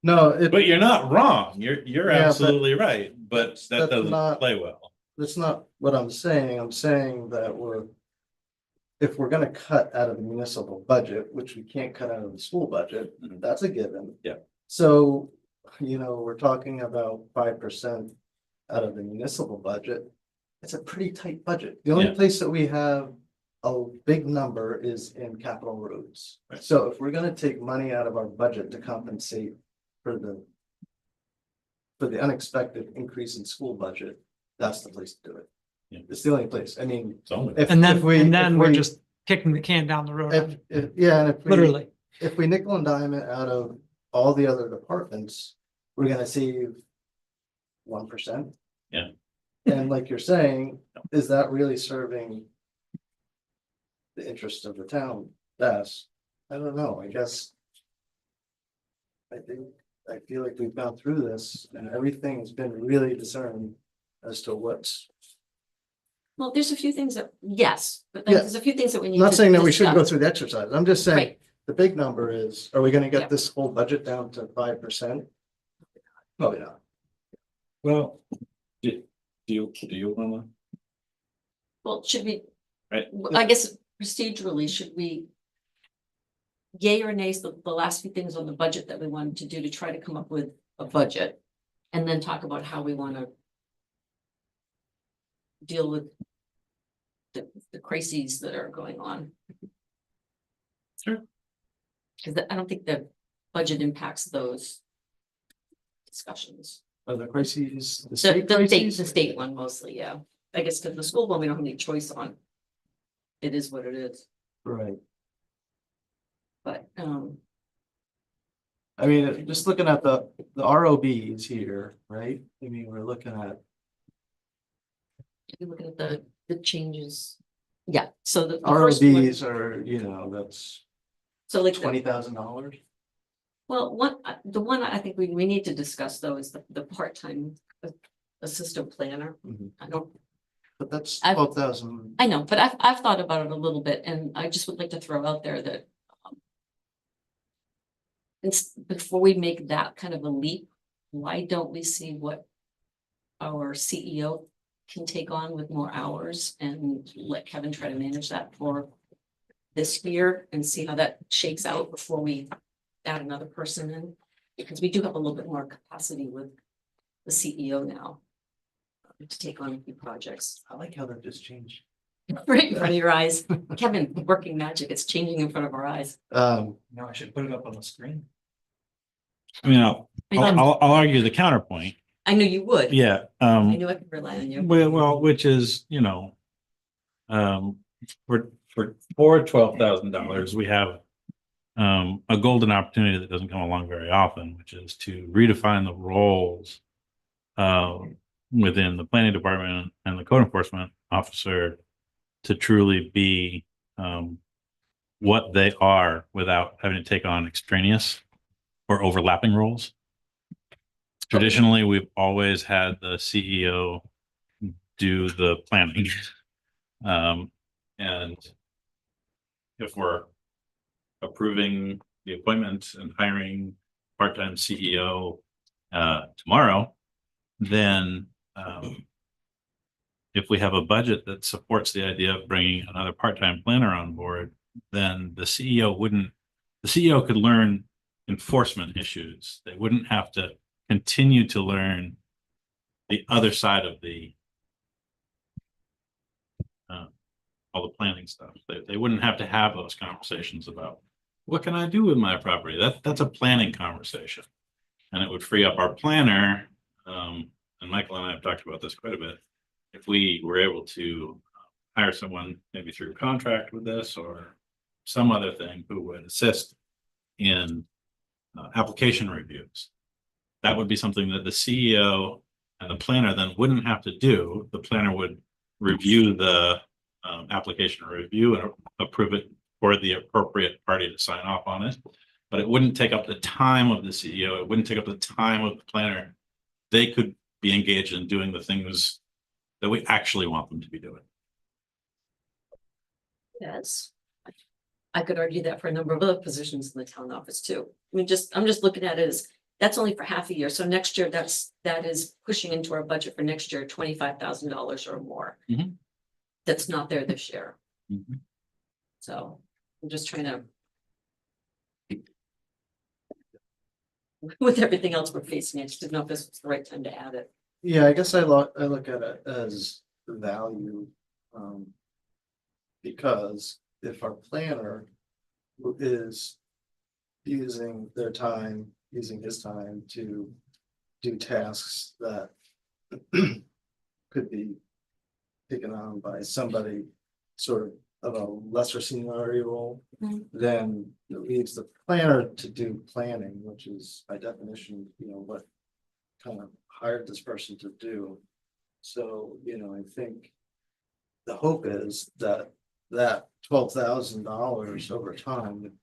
No, but you're not wrong. You're Yeah, but absolutely right, but that that's doesn't not- play well. that's not what I'm saying. I'm saying that if we're gonna cut out of the municipal budget, which we can't cut out of the school budget, Mhm. that's a given. Yeah. So, we're talking about 5% out of the municipal budget. It's a pretty tight budget. The only Yeah. place that we have a big number is in capital roads. Right. So if we're gonna take money out of our budget to compensate for the unexpected increase in school budget, that's the place to do it. Yeah. It's the only place. I mean, It's only, if And if we- then if we're we- just kicking the can down the road, Yeah, and if we. literally. If we nickel and dime it out of all the other departments, we're gonna save 1%. Yeah. And like you're saying, is that really serving the interest of the town best? I don't know, I guess. I feel like we've gone through this and everything's been really discerned as to what's. Well, there's a few things that, yes, but then Yeah. there's a few things that we need. I'm not to saying that we shouldn't go discuss. through the exercise, I'm just saying, Right. the big number is, are we gonna Yeah. get this whole budget down to 5%? Probably not. well, do you wanna? Well, should we? Right. I guess procedurally, should we? Yay or nay, the last few things on the budget that we wanted to do to try to come up with a budget. And then talk about how we wanna. Deal with. The crises that are going on. Sure. Cause I don't think the budget impacts those. Discussions. Are the crises, the The state state, crises? the state one mostly, yeah. I guess because the school one, we don't have any choice on. It is what it is, Right, but, I mean, just looking at the ROBs here, right? I mean, we're looking at, if you look at the changes. Yeah, so the first one, ROBs are, that's so like, $20,000. Well, the one I think we need to discuss though is the part-time assistant planner. Mhm. I don't, But that's I've- 12,000. I know, but I've thought about it a little bit and I just would like to throw out there that before we make that kind of a leap, why don't we see what our CEO can take on with more hours and let Kevin try to manage that for this year and see how that shakes out before we add another person in? Because we do have a little bit more capacity with the CEO now to take on a few projects. I like how that just changed. Right in front of your eyes. Kevin, working magic, it's changing in front of our eyes. No, I should put it up on the screen. I mean, I'll I argue the counterpoint. knew you would. Yeah, I knew I could rely on you. well, which is, you know, for $12,000, we have a golden opportunity that doesn't come along very often, which is to redefine the roles within the planning department and the code enforcement officer to truly be what they are without having to take on extraneous or overlapping roles. Traditionally, we've always had the CEO do the planning. And if we're approving the appointment and hiring part-time CEO tomorrow, then if we have a budget that supports the idea of bringing another part-time planner on board, then the CEO could learn enforcement issues. They wouldn't have to continue to learn the other side of the all the planning stuff. They wouldn't have to have those conversations about what can I do with my property. That's a planning conversation, and it would free up our planner. And Michael and I have talked about this quite a bit. If we were able to hire someone maybe through contract with this or some other thing who would assist in application reviews, that would be something that the CEO and the planner then wouldn't have to do. The planner would review the application review and approve it for the appropriate party to sign off on it. But it wouldn't take up the time of the CEO. It wouldn't take up the time of the planner. They could be engaged in doing the things that we actually want them to be doing. Yes. I could argue that for a number of other positions in the town office too. I mean, I'm just looking at it as, that's only for half a year. So next year, that is pushing into our budget for next year, $25,000 or more. Mhm. That's not there this year. Mhm. So I'm just trying to. With everything else we're facing, I just didn't know if this was the right time to add it. Yeah, I guess I look at it as value. Because if our planner is using his time to do tasks that could be taken on by somebody sort of a lesser seniority role, Mhm. then it leaves the planner to do planning, which is by definition, what kind of hired this person to do. So, I think the hope is that $12,000 over time would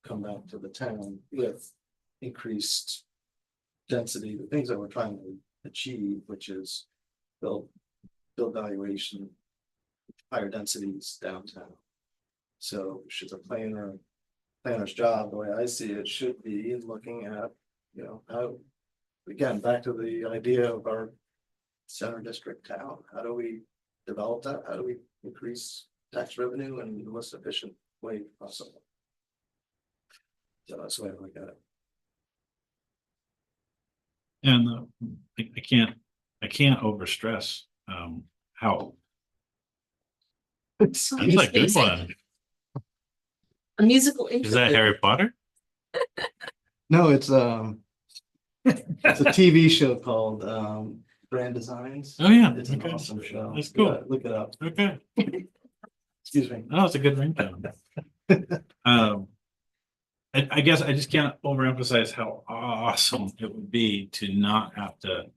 come back to the town with increased density, the things that we're trying to achieve, which is build valuation, higher densities downtown. So should the planner's job, the way I see it, should be looking at, how, again, back to the idea of our center district town, how do we develop that? How do we increase tax revenue in the most efficient way possible? So that's the way I look at it. And I can't overstress how that's a good one. A musical Is interlude. that Harry Potter? No, it's a TV show called Grand Designs. Oh, yeah. It's an Okay. awesome show. That's cool. Yeah, look it up. Okay. Excuse me. Oh, it's a good ringtone. I guess I just can't overemphasize how awesome it would be to not have to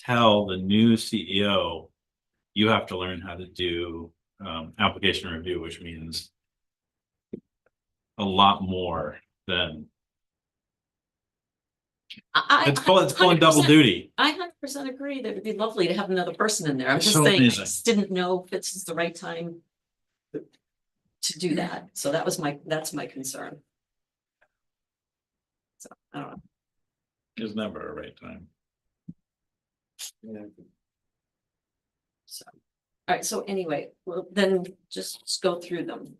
tell the new CEO, you have to learn how to do application review, which means a lot more than It's pulling double 100%. duty. I 100% agree that it'd be lovely to have another person in there. I'm It just so saying, I isn't. just didn't know if this is the right time to do that. So that's my concern. So, I don't know. It's never a right time. So, all right, so anyway, well, then just go through them.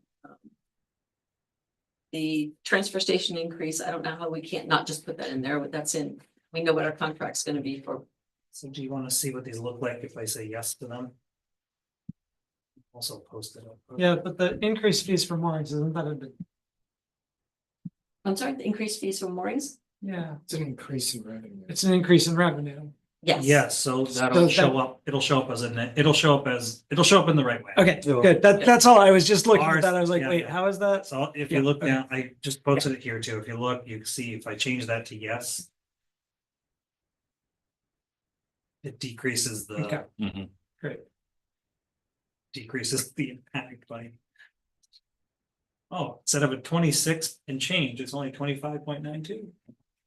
The transfer station increase, I don't know how we can't not just put that in there, but that's in, we know what our contract's gonna be for. So do you want to see what these look like if I say yes to them? Also post it up. Yeah, but the increased fees for moorings, isn't that a, I'm sorry, the increased fees for moorings? yeah, It's an increase in revenue. it's an increase in revenue. Yes. Yes, so that'll So show that- up, it'll show up it'll show up in the right way. Okay, good. That's all. I was just looking at Ours- that. I was like, yeah, wait, yeah. how is that? So if Yeah, you look okay. down, I just posted it here too. If you look, you can see if I change that to yes. It decreases Okay. the, Mhm. Great. decreases the impact by. Oh, instead of a 26 and change, it's only 25.92.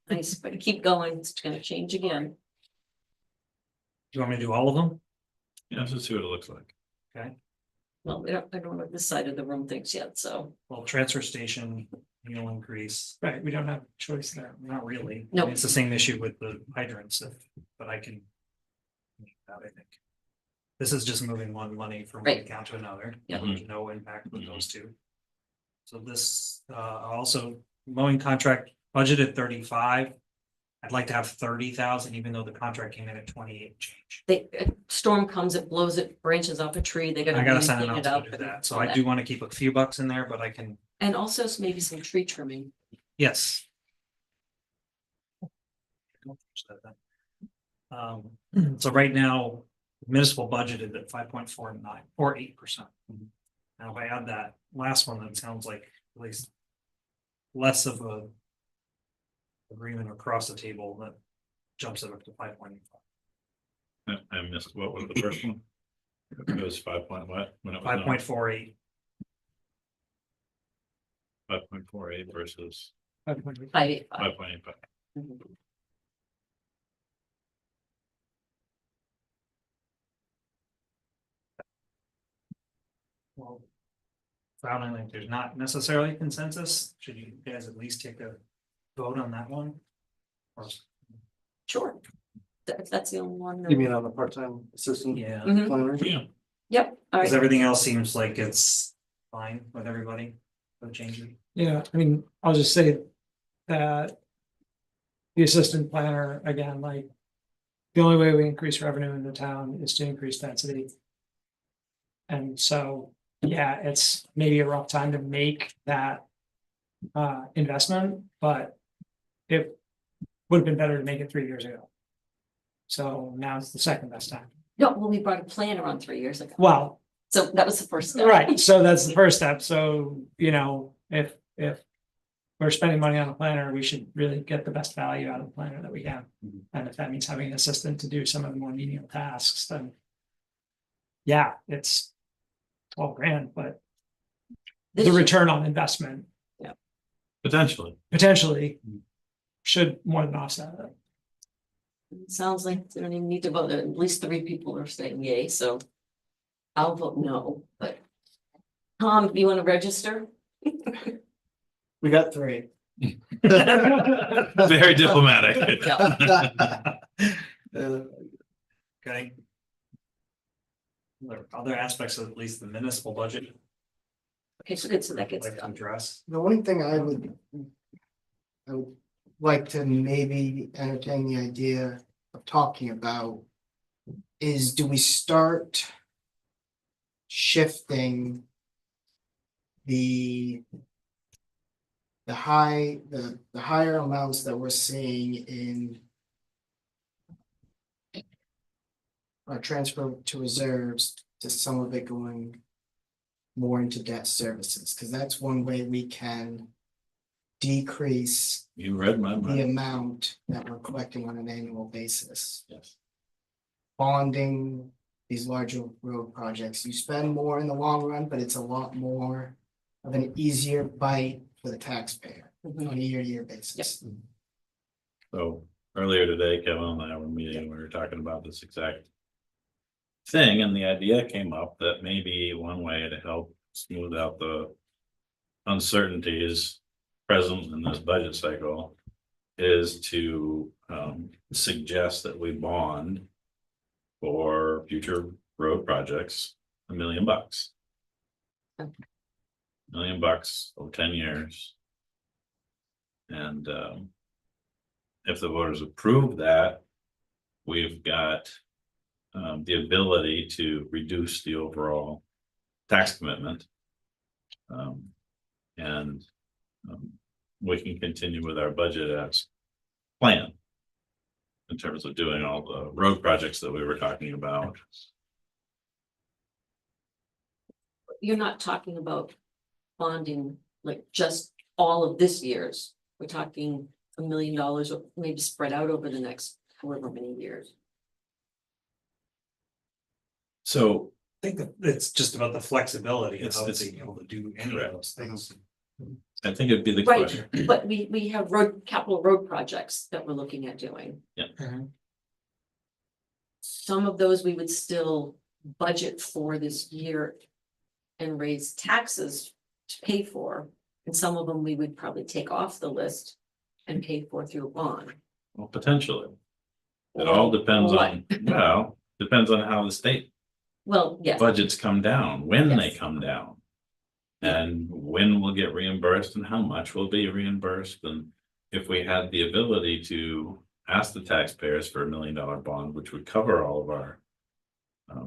Nice, but keep going, it's gonna change again. Do you want me to do all of them? Yeah, let's just see what it looks like. Well, I don't know what this side of the room thinks yet, so, Well, transfer station, annual increase, Right, we don't have a choice there. not really. No. It's the same issue with the hydrants, but I can. Make that, I think. This is just moving one money from one Right. account to another. Yeah. There's no impact with those two. So this, also mowing contract budgeted 35. I'd like to have 30,000, even though the contract came in at 28 change. a storm comes, it blows it, branches off a tree, they gotta. I gotta really send it clean out it up to do and that, so all I that. do want to keep a few bucks in there, but I can, And also maybe some tree trimming. yes. Don't touch that then. So right now, municipal budget is at 5.49 or 8%. Now, if I add that last one, that sounds like at least less of a agreement across the table that jumps it up to 5.85. I missed, what was the first one? It was 5 point what? When it was 5.48. 5.48 versus 5.8. 585. 5.85. Mhm. Well, sounding like there's not necessarily consensus, should you guys at least take a vote on that one? Or, Sure. That's the only one. You mean on the part-time assistant yeah, Mhm. planner? Yeah, Yep, all because right, everything else seems like it's fine with everybody, no changes. Yeah, I mean, I'll just say that the assistant planner, again, like, the only way we increase revenue in the town is to increase density. And so, yeah, it's maybe a rough time to make that investment, but it would have been better to make it 3 years ago. So now it's the second best time. no, well, we brought a planner on 3 years ago, Well, so that was the first step. right, so that's the first step. So, you know, if we're spending money on a planner, we should really get the best value out of the planner that we can. Mhm. And if that means having an assistant to do some of the more menial tasks, then yeah, it's 12 grand, but This the year- return on investment potentially. potentially should more than offset it. It sounds like they don't even need to vote, at least 3 people are saying yay, so. I'll vote no, but. Tom, do you wanna register? We got 3. Very diplomatic. Okay. Other aspects of at least the municipal budget. Okay, so good, so that I'd gets like to done. address. The one thing I would like to maybe entertain the idea of talking about is, do we start shifting the higher amounts that we're seeing in our transfer to reserves, to some of it going more into debt services, because that's one way we can decrease You read my the mind. amount that we're collecting on an annual basis. Yes. Bonding these larger road projects, you spend more in the long run, but it's a lot more of an easier bite for the taxpayer Mhm. on a year-to-year basis. So earlier today, Kevin and I were meeting, we were talking about this exact thing, and the idea came up that maybe one way to help smooth out the uncertainties present in this budget cycle is to suggest that we bond for future road projects, $1 million. $1 million over 10 years. And if the voters approve that, we've got the ability to reduce the overall tax commitment. And we can continue with our budget as planned in terms of doing all the road projects that we were talking about. You're not talking about bonding like just all of this year's. We're talking $1 million or maybe spread out over the next however many years. So I think that it's just about the flexibility of It's- being able to do any of those things. I think it'd be the Right, question. but we have capital road projects that we're looking at doing. Some of those we would still budget for this year and raise taxes to pay for. And some of them we would probably take off the list and pay for through a bond. Well, potentially. It all depends on, well, depends on how the state Well, yes, budgets come down, when they Yes. come down. And when we'll get reimbursed and how much will be reimbursed, and if we had the ability to ask the taxpayers for $1 million bond, which would cover all of our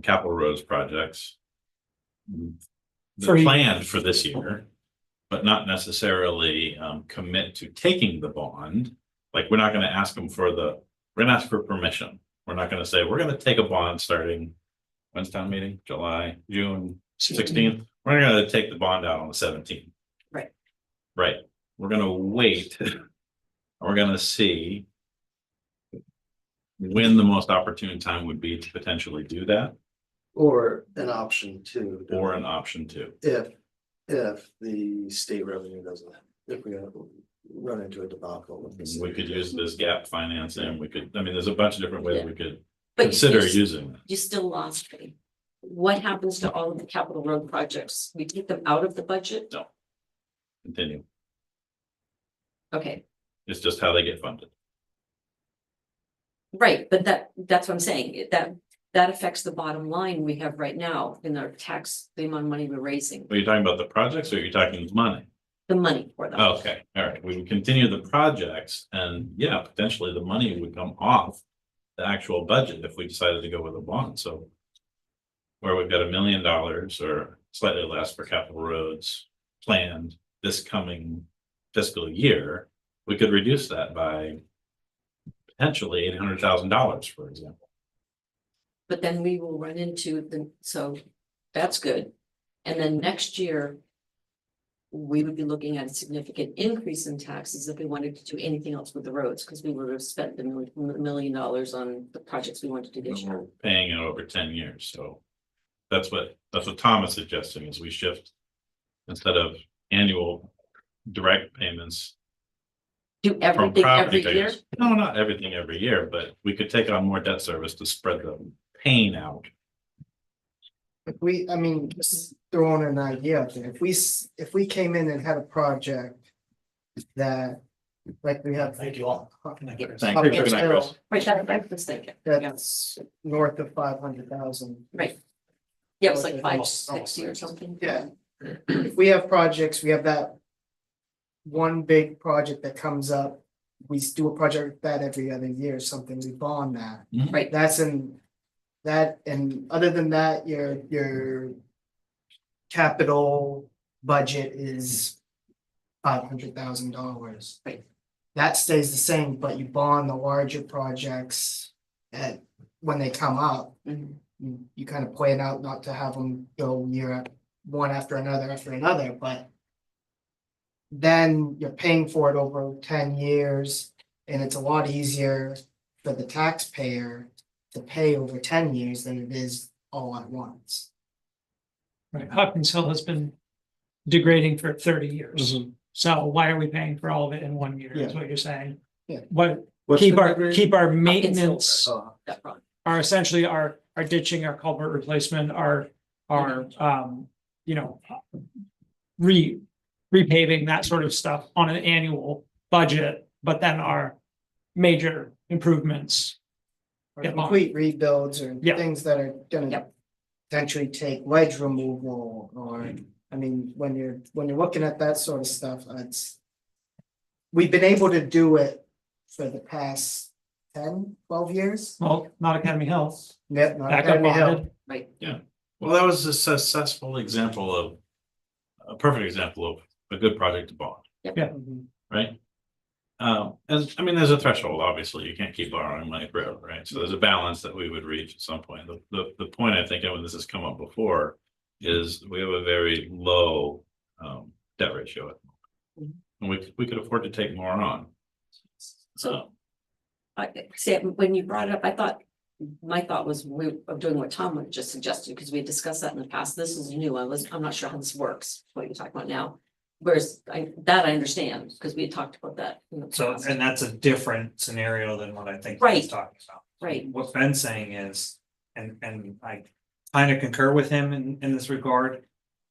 capital roads projects. For- Planned for this year, but not necessarily commit to taking the bond. Like, we're not gonna ask them we're gonna ask for permission. We're not gonna say, we're gonna take a bond starting, when's town meeting? June 16th. We're gonna take the bond out on the 17th. Right. Right. We're gonna wait. We're gonna see when the most opportune time would be to potentially do that, Or an option two. or an option two. If the state revenue doesn't, if we run into a debacle. with the state. We could use this gap financing. We could, I mean, there's a bunch of different ways we could but consider you using that. still lost me. What happens to all of the capital road projects? We take them out of the budget? Continue. Okay, It's just how they get funded. right, but that's what I'm saying, that affects the bottom line we have right now in our tax, the amount of money we're raising, Are you talking about the projects or are you talking money? the money for them. Okay, all right. We would continue the projects and yeah, potentially the money would come off the actual budget if we decided to go with a bond. So where we've got $1 million or slightly less for capital roads planned this coming fiscal year, we could reduce that by potentially $800,000, for example. But then we will run into so that's good. And then next year, we would be looking at a significant increase in taxes if we wanted to do anything else with the roads, because we would have spent the $1 million on the projects we wanted to do this year. We're paying it over 10 years, so that's what Tom is suggesting, is we shift instead of annual direct payments Do from everything property every year? taxes. No, not everything every year, but we could take on more debt service to spread the pain out. I mean, just throwing an idea out there, if we came in and had a project that, like we have. Thank you all. Thank you. Hopkins Good night, Chris. Hill, Right, that's the thinking. Yeah, that's north of 500,000. right. Yeah, it was like Almost 560 or something. Yeah. If we have projects, we have that one big project that comes up, we do a project like that every other year, something, we bond that. Right. That's and other than that, your capital budget is $500,000. Right. That stays the same, but you bond the larger projects when they come up. Mhm. You kind of plan out not to have them go one after another, but then you're paying for it over 10 years, and it's a lot easier for the taxpayer to pay over 10 years than it is all at once. Right, Hopkins Hill has been degrading for 30 years. Mhm. So why are we paying for all of it in 1 year, is Yeah. what you're saying? Yeah. What What's keep the our, degree? keep our Silver. maintenance, Oh, That front. are essentially our ditching, our culvert replacement, our, you know, repaving, that sort of stuff on an annual budget, but then our major improvements. Or Yeah. complete rebuilds or Yeah. things that are gonna Yep. potentially take ledge removal or, I mean, when you're looking at that sort of stuff, it's. We've been able to do it for the past 10, 12 years. Well, not Academy Hill, Yeah, not back up Academy Hill. bonded. Right. Well, that was a successful example of, a perfect example of a good project to bond, Mhm. right? As, I mean, there's a threshold, obviously, you can't keep borrowing money forever, right? So there's a balance that we would reach at some point. The point I think, and when this has come up before, is we have a very low debt ratio. And we could afford to take more on. So I see, when you brought it up, I thought, my thought was we were doing what Tom had just suggested, because we had discussed that in the past. This is new. I'm not sure how this works, what you're talking about now. Whereas I understand, because we had talked about that. In the So, past. and that's a different scenario than what I think Right. he's talking about. Right. What Ben's saying is, and I kind of concur with him in this regard.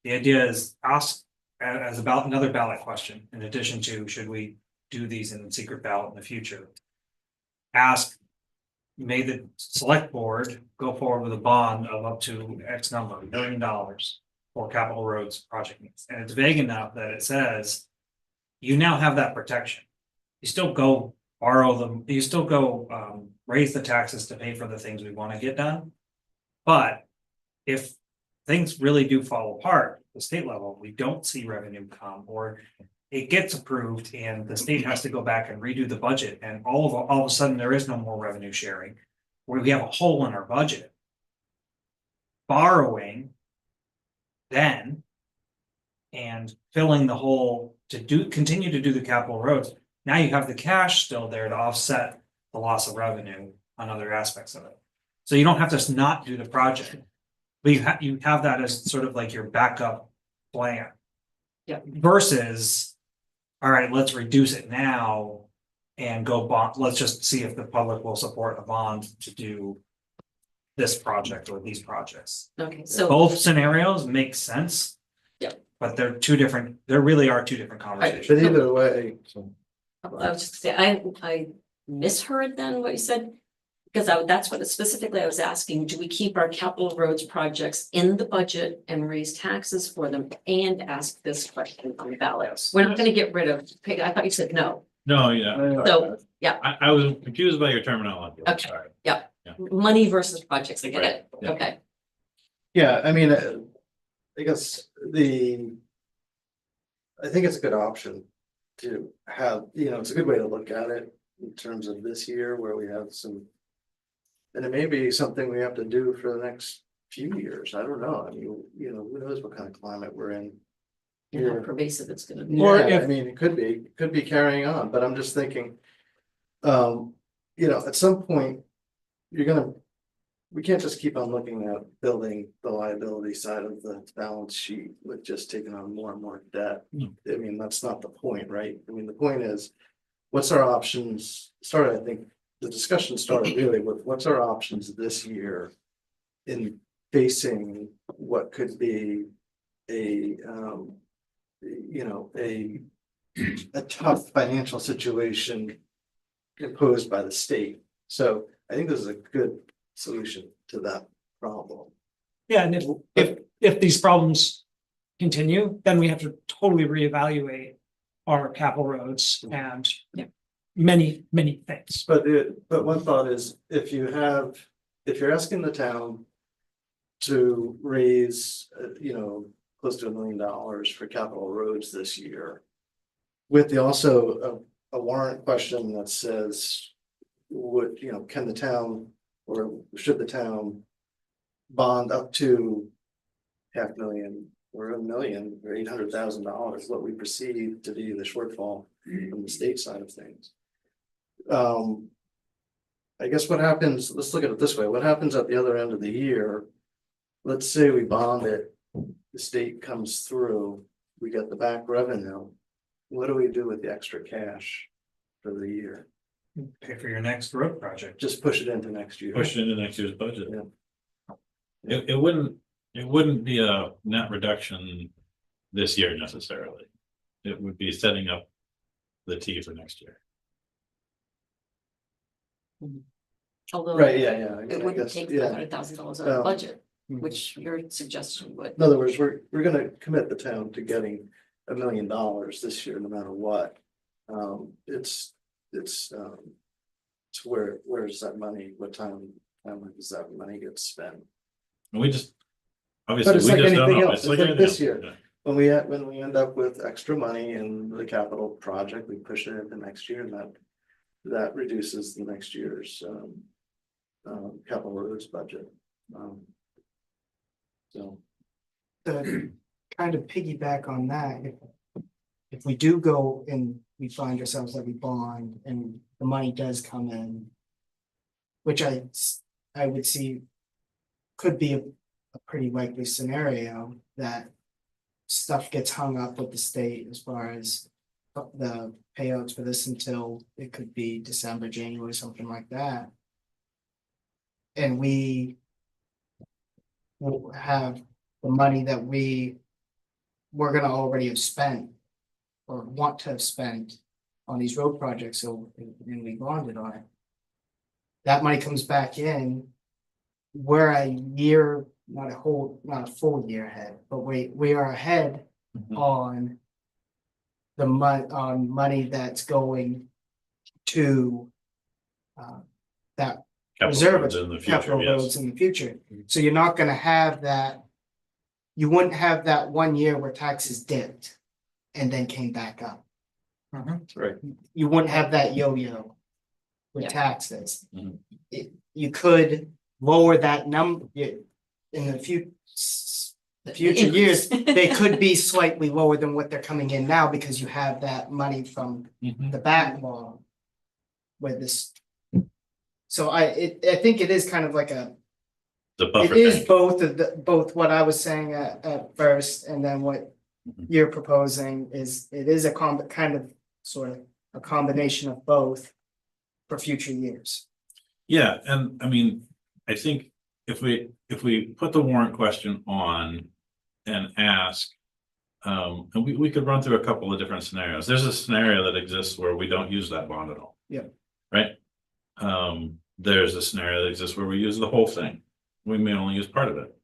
The idea is ask as about another ballot question, in addition to should we do these in secret ballot in the future? Ask, may the select board go forward with a bond of up to X number, $1 million for capital roads project needs, and it's vague enough that it says. You now have that protection. You still go borrow them, you still go raise the taxes to pay for the things we want to get done. But if things really do fall apart at the state level, we don't see revenue come, or it gets approved and the state has to go back and redo the budget, and all of a sudden there is no more revenue sharing, where we have a hole in our budget. Borrowing then and filling the hole to continue to do the capital roads. Now you have the cash still there to offset the loss of revenue on other aspects of it. So you don't have to not do the project. But you have that as sort of like your backup plan. Yeah. Versus, all right, let's reduce it now and go bond, let's just see if the public will support a bond to do this project or these projects. Okay, so Both scenarios make sense. Yep. But they're two different, there really are two different conversations. But either way, I was just gonna say, I misheard then what you said. Because that's what specifically I was asking, do we keep our capital roads projects in the budget and raise taxes for them and ask this question on the ballot? We're not gonna get rid of, I thought you said no, No, yeah, so I was confused by your terminology, I'm Okay. sorry. money versus projects, I get it, Yeah. okay. yeah, I mean, I guess I think it's a good option to have, it's a good way to look at it in terms of this year where we have some. And it may be something we have to do for the next few years. I don't know. I mean, who knows what kind of climate we're in. And how here. pervasive it's gonna be. Or Yeah, if- I mean, it could be carrying on, but I'm just thinking. At some point, we can't just keep on looking at building the liability side of the balance sheet with just taking on more and more debt. No. I mean, that's not the point, right? I mean, the point is, what's our options? I think the discussion started really with what's our options this year in facing what could be a tough financial situation imposed by the state. So I think this is a good solution to that problem. Yeah, and if these problems continue, then we have to totally reevaluate our capital roads and many, many things. But one thought is, if you're asking the town to raise, close to $1 million for capital roads this year, with also a warrant question that says, can the town or should the town bond up to $500,000 or $1 million or $800,000, what we perceive to be the shortfall from the state side of things? I guess what happens, let's look at it this way, what happens at the other end of the year? Let's say we bond it, the state comes through, we get the back revenue. What do we do with the extra cash for the year? Pay for your next road project. Just push it into next year. Push it into next year's budget. Yeah. It wouldn't be a net reduction this year necessarily. It would be setting up the T for next year. Although Right, yeah. it I wouldn't guess, take yeah. $500,000 out of the Um, budget, mhm. which your suggestion would. In other words, we're gonna commit the town to getting $1 million this year, no matter what. It's to where's that money, what time does that money get spent? And we just. But Obviously, it's we like just don't anything know. else. It's like It's like anything this else. year. Yeah. When we end up with extra money in the capital project, we push it into next year, and that reduces the next year's capital roads budget. So, To kind of piggyback on that, if we do go and we find ourselves that we bond and the money does come in, which I would see could be a pretty likely scenario, that stuff gets hung up with the state as far as the payouts for this until it could be December, January, something like that. And we will have the money that we're gonna already have spent or want to have spent on these road projects, so, and we bonded on it. That money comes back in, we're a year, not a full year ahead, but we are ahead Mhm. on on money that's going to that Capital reserve roads in the capital future, roads yes. in the future. So you're not gonna have that. You wouldn't have that 1 year where taxes dipped and then came back up. right, You wouldn't have that yo-yo with Yeah. taxes. Mhm. You could lower that number in the future years. They could be slightly lower than what they're coming in now because you have that money from Mhm. the backlog with this. So I think it is kind of like The it buffer is tank. both what I was saying at first and then what Mhm. you're proposing it is a kind of sort of a combination of both for future years. Yeah, and I mean, I think if we put the warrant question on and ask. And we could run through a couple of different scenarios. There's a scenario that exists where we don't use that bond at all. Yeah. Right? There's a scenario that exists where we use the whole thing. We may only use part of it.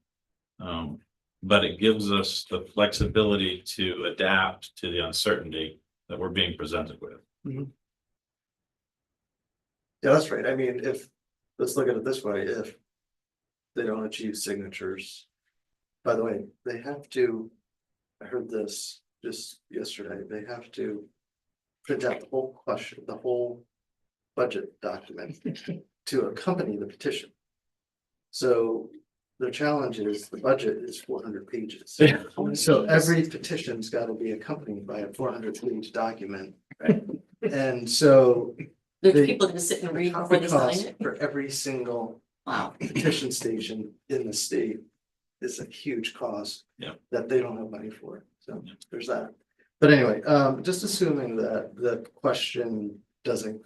But it gives us the flexibility to adapt to the uncertainty that we're being presented with. yeah, that's right, I mean, let's look at it this way, if they don't achieve signatures. By the way, they have to, I heard this just yesterday, they have to print out the whole budget document to accompany the petition. So the challenge is the budget is 400 pages. So every petition's got to be accompanied by a 400-page document, right? And so There's the people gonna sit and read before copy they sign cost it. for every single Wow. petition station in the state is a huge cost. Yeah. That they don't have money for, so there's that. But anyway, just assuming that the question doesn't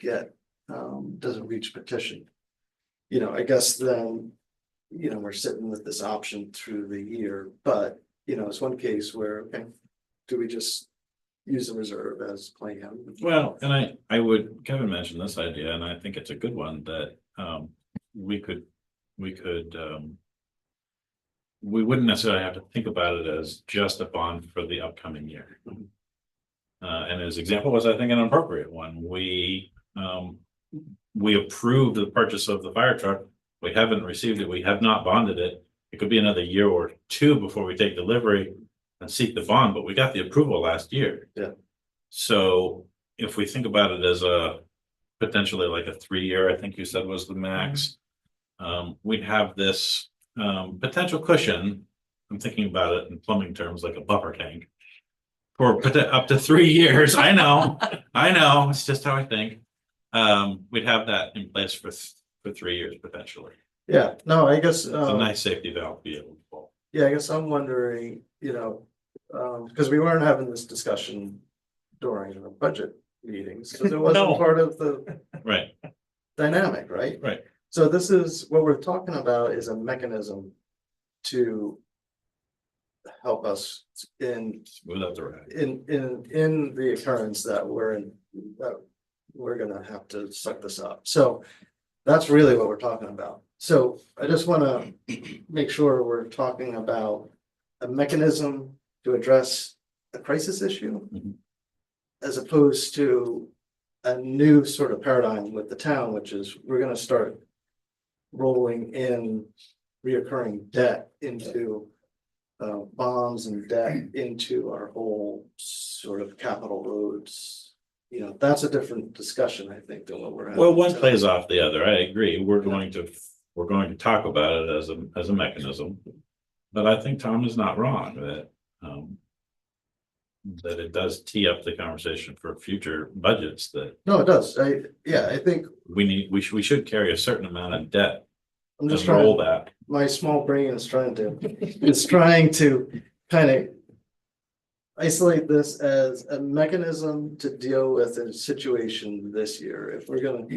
reach petition. You know, I guess then, you know, we're sitting with this option through the year, but, you know, it's one case where, okay, do we just use the reserve as plan? Well, and Kevin mentioned this idea, and I think it's a good one that we wouldn't necessarily have to think about it as just a bond for the upcoming year. And his example was, I think, an appropriate one. We approved the purchase of the fire truck. We haven't received it. We have not bonded it. It could be another year or two before we take delivery and seek the bond, but we got the approval last year. Yeah. So if we think about it as a potentially like a 3-year, I think you said was the max. We'd have this potential cushion. I'm thinking about it in plumbing terms, like a buffer tank. For up to 3 years. I know, it's just how I think. We'd have that in place for 3 years potentially. Yeah, no, I guess. It's a nice safety valve to be able to pull. Yeah, I guess I'm wondering, you know, because we weren't having this discussion during the budget meetings, because it wasn't No. part of the Right, dynamic, right? right. So this is, what we're talking about is a mechanism to help us Without the right. in the occurrence that we're gonna have to suck this up. So that's really what we're talking about. So I just wanna make sure we're talking about a mechanism to address a crisis issue Mhm. as opposed to a new sort of paradigm with the town, which is we're gonna start rolling in reoccurring debt into bonds and debt into our whole sort of capital roads. You know, that's a different discussion, I think, than what we're having. Well, one today. plays off the other. I agree. We're going to talk about it as a mechanism. But I think Tom is not wrong that it does tee up the conversation for future budgets that No, it does. I think we should carry a certain amount of debt I'm just and roll trying, that. my small brain is trying to kind of isolate this as a mechanism to deal with a situation this year. If we're gonna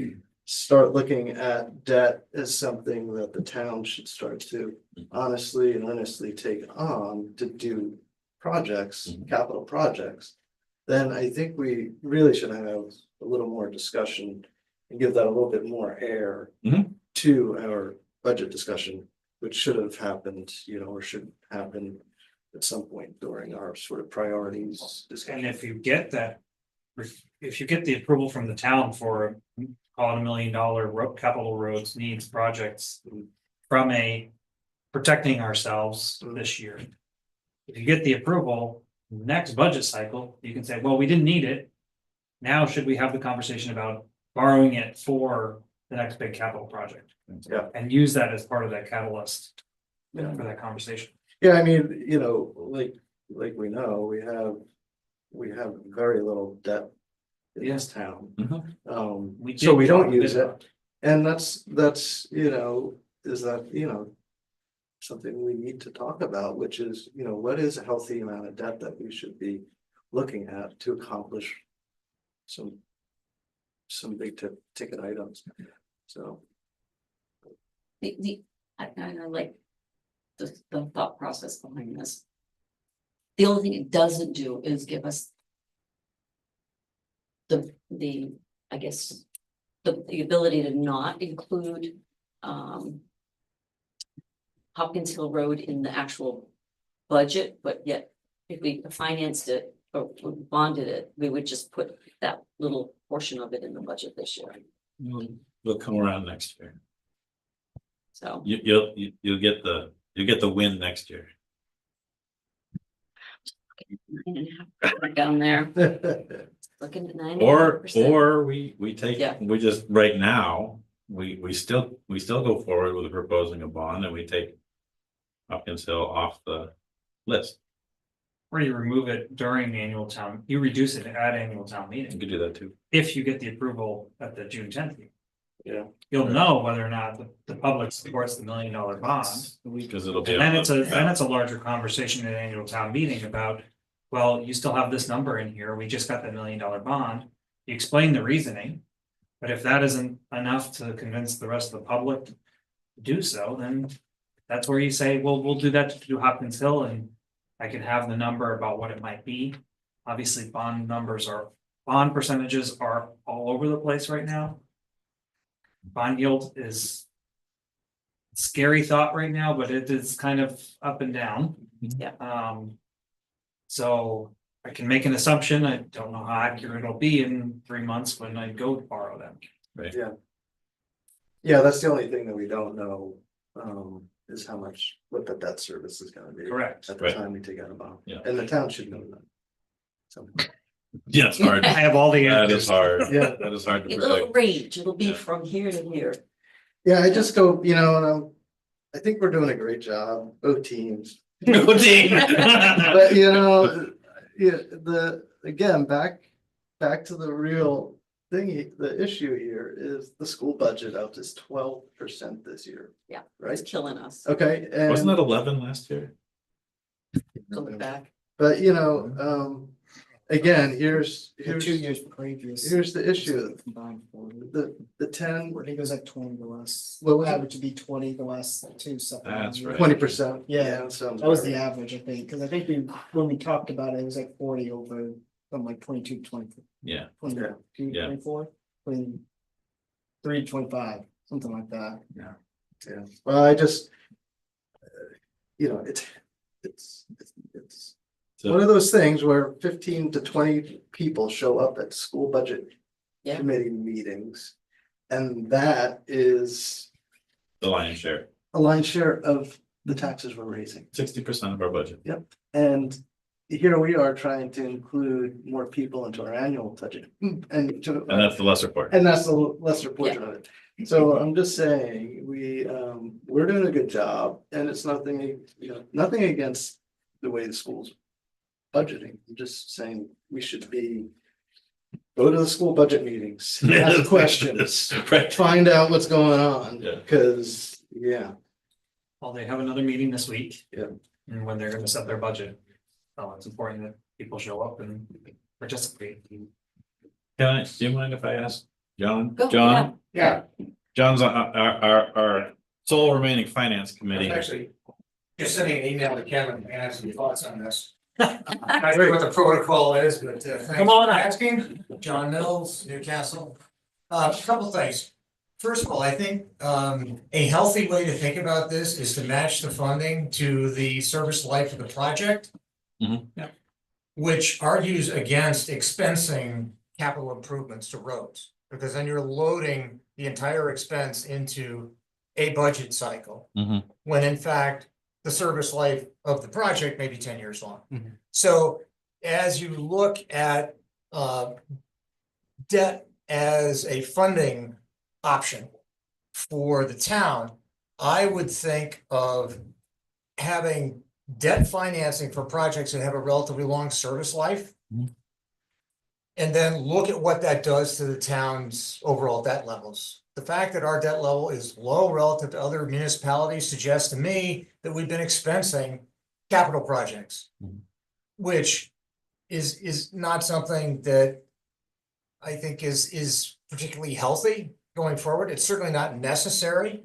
start looking at debt as something that the town should start to honestly and earnestly take on to do projects, capital projects, then I think we really should have a little more discussion and give that a little bit more air Mhm. to our budget discussion, which should have happened, or should happen at some point during our sort of priorities And discussion. if you get that, if you get the approval from the town for, call it $1 million capital roads needs projects from protecting ourselves this year. If you get the approval, next budget cycle, you can say, well, we didn't need it. Now should we have the conversation about borrowing it for the next big capital project? Yeah. And use that as part of that catalyst Yeah. for that conversation. Yeah, I mean, like we know, we have very little debt in this town. Mhm. We So we did talk don't a bit use it. about- And that's, is that, something we need to talk about, which is, what is a healthy amount of debt that we should be looking at to accomplish some big ticket items, so. I like the thought process behind this. The only thing it doesn't do is give us I guess, the ability to not include, Hopkins Hill Road in the actual budget, but yet if we financed it or bonded it, we would just put that little portion of it in the budget this year. We'll come around next year. So You'll get the win next year. 9.5% down there, looking at 9.5%. Or we take, Yeah. we just, right now, we still go forward with proposing a bond and we take Hopkins Hill off the list. Or you remove it during the annual town, you reduce it at annual town You meeting, could do that too. if you get the approval at the June 10th. meeting. Yeah. You'll know whether or not the public supports the $1 million bond. Because it'll be. And on then the- it's a larger conversation at annual town meeting about, well, you still have this number in here, we just got the $1 million bond. You explain the reasoning, but if that isn't enough to convince the rest of the public to do so, then that's where you say, well, we'll do that to do Hopkins Hill, and I can have the number about what it might be. Obviously, bond percentages are all over the place right now. Bond yield is a scary thought right now, but it is kind of up and down. Yeah. So I can make an assumption. I don't know how accurate it'll be in 3 months when I go borrow them. Yeah, that's the only thing that we don't know, is what the debt service is gonna be. Correct. At the Right. time we take out a bond. Yeah. And the town should know that. So, Yeah, it's hard. I have all the That answers. is hard. Yeah. That is hard to It'll predict. range, it'll be Yeah. from here to here. yeah, I just go, and I think we're doing a great job, both teams. Good team. But again, back to the real thing, the issue here is the school budget up is 12% this year. Yeah. Right? It's killing us. Okay, and. Wasn't that 11 last year? Look back. But again, here's, The 2 years previous. here's the issue. Combined 40. The 10, I think it was like 20 the last, What was it? average to be 20 the last two supplemental That's years. right. 20%. Yeah, sounds that was about the right. average, I think, because I think we, when we talked about it, it was like 40 over from like 22 to 24. Yeah. 22, Yeah. 24, 23, 25, something like that. Yeah, well, I just. You know, it's So- one of those things where 15 to 20 people show up at school budget. Yeah. Committee meetings, and that is The lion's share, a lion's share of the taxes we're raising. 60% of our budget. And here we are trying to include more people into our annual budget and And that's the lesser part. and that's the lesser portion of it. So I'm just saying, we're doing a good job, and it's nothing, nothing against the way the school's budgeting. I'm just saying we should go to the school budget meetings, ask questions, Right. find out what's going on, Yeah. because, yeah. Well, they have another meeting this week. Yeah. And when they're gonna set their budget. It's important that people show up and participate. Do you mind if I ask John? Go, John? Yeah, John's our sole remaining finance committee. actually, just sending an email to Kevin and have some thoughts on this. I don't know what the protocol is, but Come on up. Asking, John Mills, Newcastle. A couple things. First of all, I think a healthy way to think about this is to match the funding to the service life of the project. Mhm. Yeah. Which argues against expensing capital improvements to roads, because then you're loading the entire expense into a budget cycle. Mhm. When in fact, the service life of the project may be 10 years long. Mhm. So as you look at debt as a funding option for the town, I would think of having debt financing for projects that have a relatively long service life. Mhm. And then look at what that does to the town's overall debt levels. The fact that our debt level is low relative to other municipalities suggests to me that we've been expensing capital projects. Mhm. Which is not something that I think is particularly healthy going forward. It's certainly not necessary.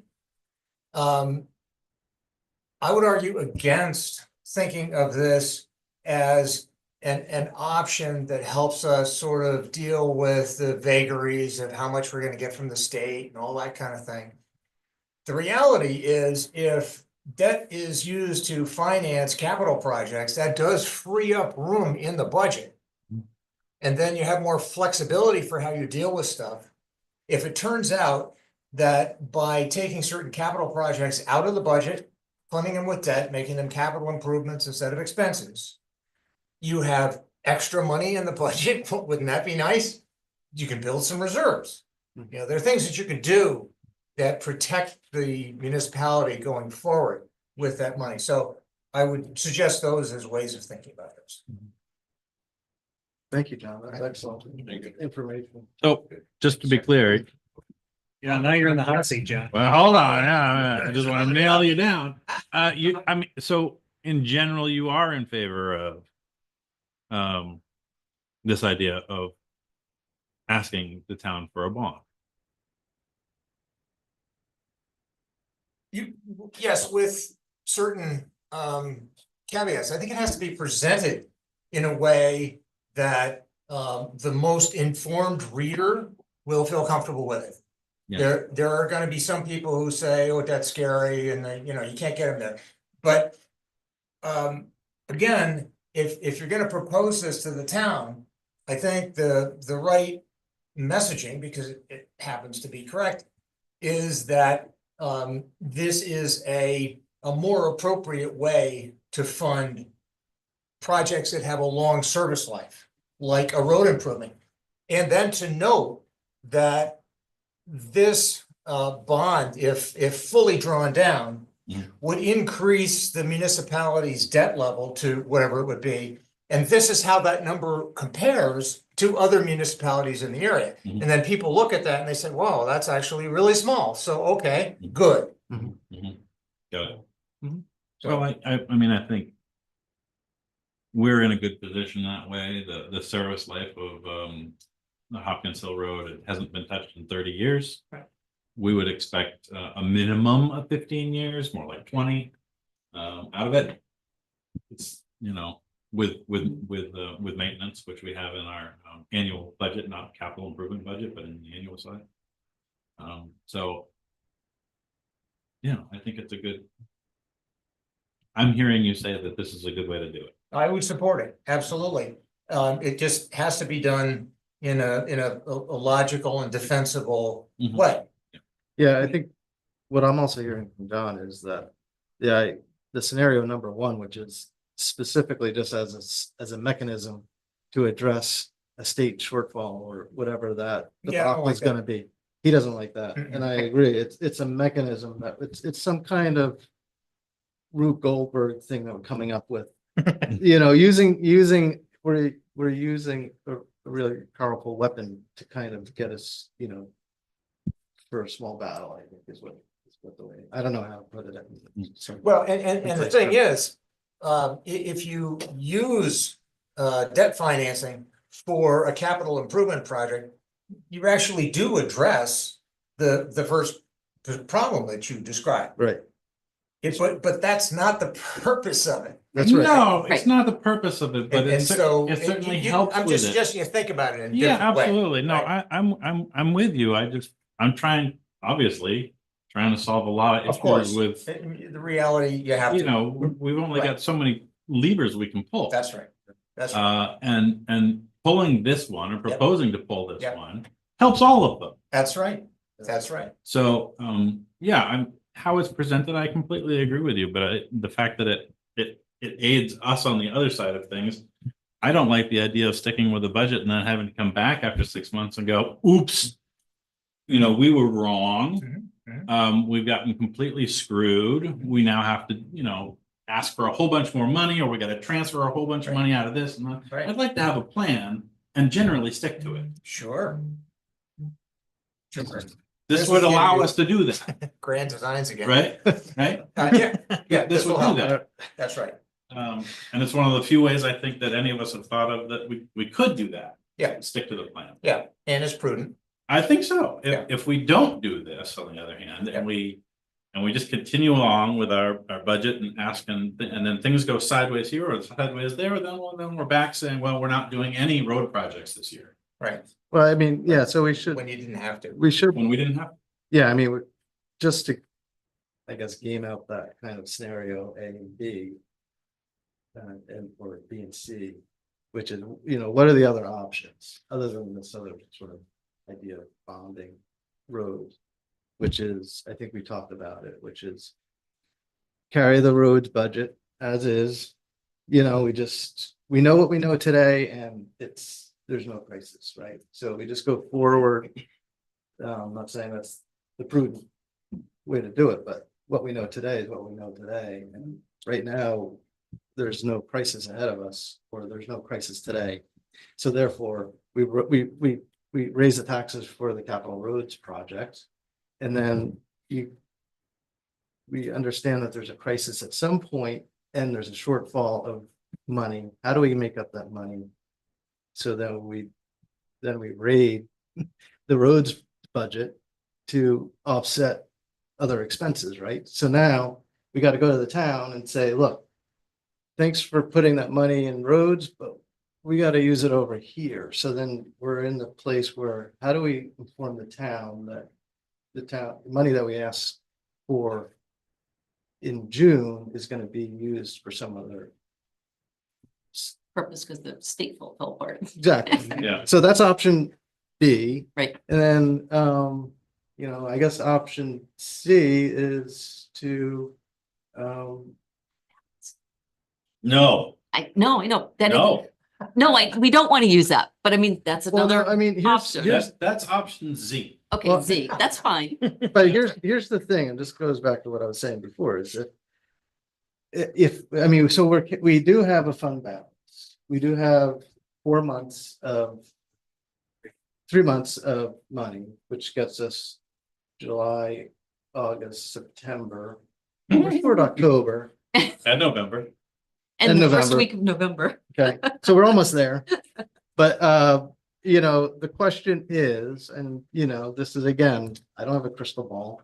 I would argue against thinking of this as an option that helps us sort of deal with the vagaries of how much we're gonna get from the state and all that kind of thing. The reality is, if debt is used to finance capital projects, that does free up room in the budget. And then you have more flexibility for how you deal with stuff. If it turns out that by taking certain capital projects out of the budget, funding them with debt, making them capital improvements instead of expenses, you have extra money in the budget. Wouldn't that be nice? You can build some reserves. You know, there are things that you can do that protect the municipality going forward with that money. So I would suggest those as ways of thinking about this. Thank you, John. That's excellent information. So just to be clear, Yeah, now you're in the hot seat, John. well, hold on, yeah, I just want to nail you down. I mean, so in general, you are in favor of this idea of asking the town for a bond. Yes, with certain caveats. I think it has to be presented in a way that the most informed reader will feel comfortable with it. Yeah. There are gonna be some people who say, oh, that's scary, and you know, you can't get them there. But again, if you're gonna propose this to the town, I think the right messaging, because it happens to be correct, is that this is a more appropriate way to fund projects that have a long service life, like a road improvement. And then to note that this bond, if fully drawn down, Mhm. would increase the municipality's debt level to whatever it would be. And this is how that number compares to other municipalities in the area. Mhm. And then people look at that and they say, wow, that's actually really small. So, okay, good. Mhm. Got it. Mhm. So I mean, I think we're in a good position that way. The service life of the Hopkins Hill Road, it hasn't been touched in 30 years. Right. We would expect a minimum of 15 years, more like 20 out of it. It's, you know, with maintenance, which we have in our annual budget, not capital improvement budget, but in the annual side. So yeah, I think it's a good. I'm hearing you say that this is a good way to do it. I would support it, absolutely. It just has to be done in a logical and defensible Mhm. way. Yeah, I think what I'm also hearing from John is that, yeah, the scenario number one, which is specifically just as a mechanism to address a state shortfall or whatever that Yeah, I don't debacle like is gonna be. He doesn't like that, and I agree. It's a mechanism that it's some kind of Rube Goldberg thing that we're coming up with. You know, we're using a really powerful weapon to kind of get us, you know, for a small battle, I think is what the way, I don't know how to put it. So- Well, and the thing is, if you use debt financing for a capital improvement project, you actually do address the first problem that you described. Right, But that's not the purpose of it. that's right. No, it's Right. not the purpose of it, but And so it certainly you- helps I'm with just it. suggesting you think about it in a Yeah, different way. absolutely. No, right? I'm with you. I'm trying, obviously, trying to solve a lot of Of course, issues with, the reality, you have you to, know, we've only got so many levers we can pull. that's right. That's right. And pulling this one or proposing to pull this Yep. one helps all of them. That's right. That's right. So, yeah, how it's presented, I completely agree with you, but the fact that it aids us on the other side of things. I don't like the idea of sticking with the budget and then having to come back after 6 months and go, oops. You know, we were wrong. Mhm, We've gotten completely screwed. We now have to, you know, ask for a whole bunch more money, or we gotta transfer a whole bunch of Right. money out of this and that. Right. I'd like to have a plan and generally stick to it. Sure. Sure. This This would will give allow you- us to do that, Grand designs again. right? Right? Yeah, This will would do help. that. That's right. And it's one of the few ways I think that any of us have thought of that we could do that. Yeah. Stick to the plan. Yeah, and it's prudent. I think so. Yeah. If we don't do this, on the other hand, Yeah. and we just continue along with our budget and ask, and then things go sideways here or sideways there, then we're back saying, well, we're not doing any road projects this year, Right, Well, I mean, yeah, so we should, when you didn't have to. when we didn't have. yeah, I mean, just to, I guess, game out that kind of scenario A and B. And or B and C, which is, you know, what are the other options other than this other sort of idea of bonding roads? Which is, I think we talked about it, which is carry the roads budget as is. You know, we know what we know today and there's no crisis, right? So we just go forward. I'm not saying that's the prudent way to do it, but what we know today is what we know today. And right now, there's no crisis ahead of us, or there's no crisis today. So therefore, we raise the taxes for the capital roads project. And then we understand that there's a crisis at some point and there's a shortfall of money. How do we make up that money? So then we raid the roads budget to offset other expenses, right? So now we got to go to the town and say, look, thanks for putting that money in roads, but we got to use it over here. So then we're in the place where, how do we inform the town that the money that we asked for in June is going to be used for some other. Purpose, because the state fell apart. Exactly. Yeah. So that's option B. Right. And then, you know, I guess option C is to, No, I know that. no, No, we don't want to use that, but I mean, that's well, no, another, I mean, option. that's option Z. okay, well- Z, that's fine. but here's the thing, and this goes back to what I was saying before, is that if, I mean, so we do have a fund balance. We do have 3 months of money, which gets us July, August, September, we're short October. And November. And And the first November. week of November. Okay, so we're almost there. But, you know, the question is, and you know, this is again, I don't have a crystal ball.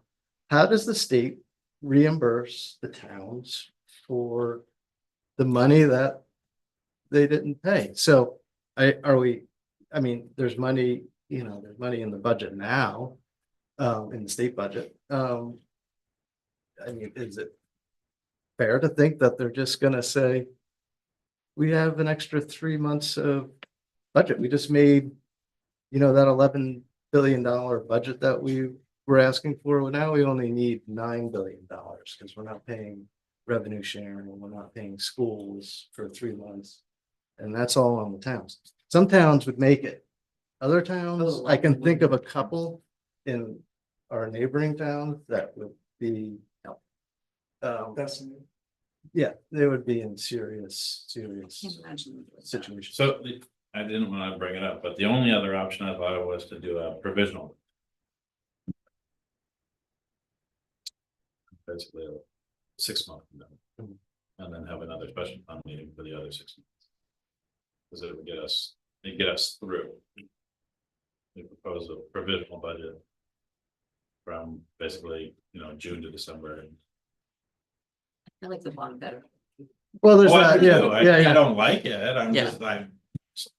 How does the state reimburse the towns for the money that they didn't pay? So I mean, there's money, you know, there's money in the budget now, in the state budget. I mean, is it fair to think that they're just gonna say, we have an extra 3 months of budget. We just made, you know, that $11 billion budget that we were asking for. Well, now we only need $9 billion because we're not paying revenue sharing and we're not paying schools for 3 months. And that's all on the towns. Some towns would make it. Other towns, I can think of a couple in our neighboring towns that would be. That's. Yeah, they would be in serious situations. So I didn't want to bring it up, but the only other option I thought was to do a provisional. Basically a 6 month. And then have another special town meeting for the other 6 months. Because it would get us through. We propose a provisional budget. From basically, you know, June to December. I like the bond better. Well, there's Oh, I that, do. yeah, I yeah. don't like it, I'm Yeah. just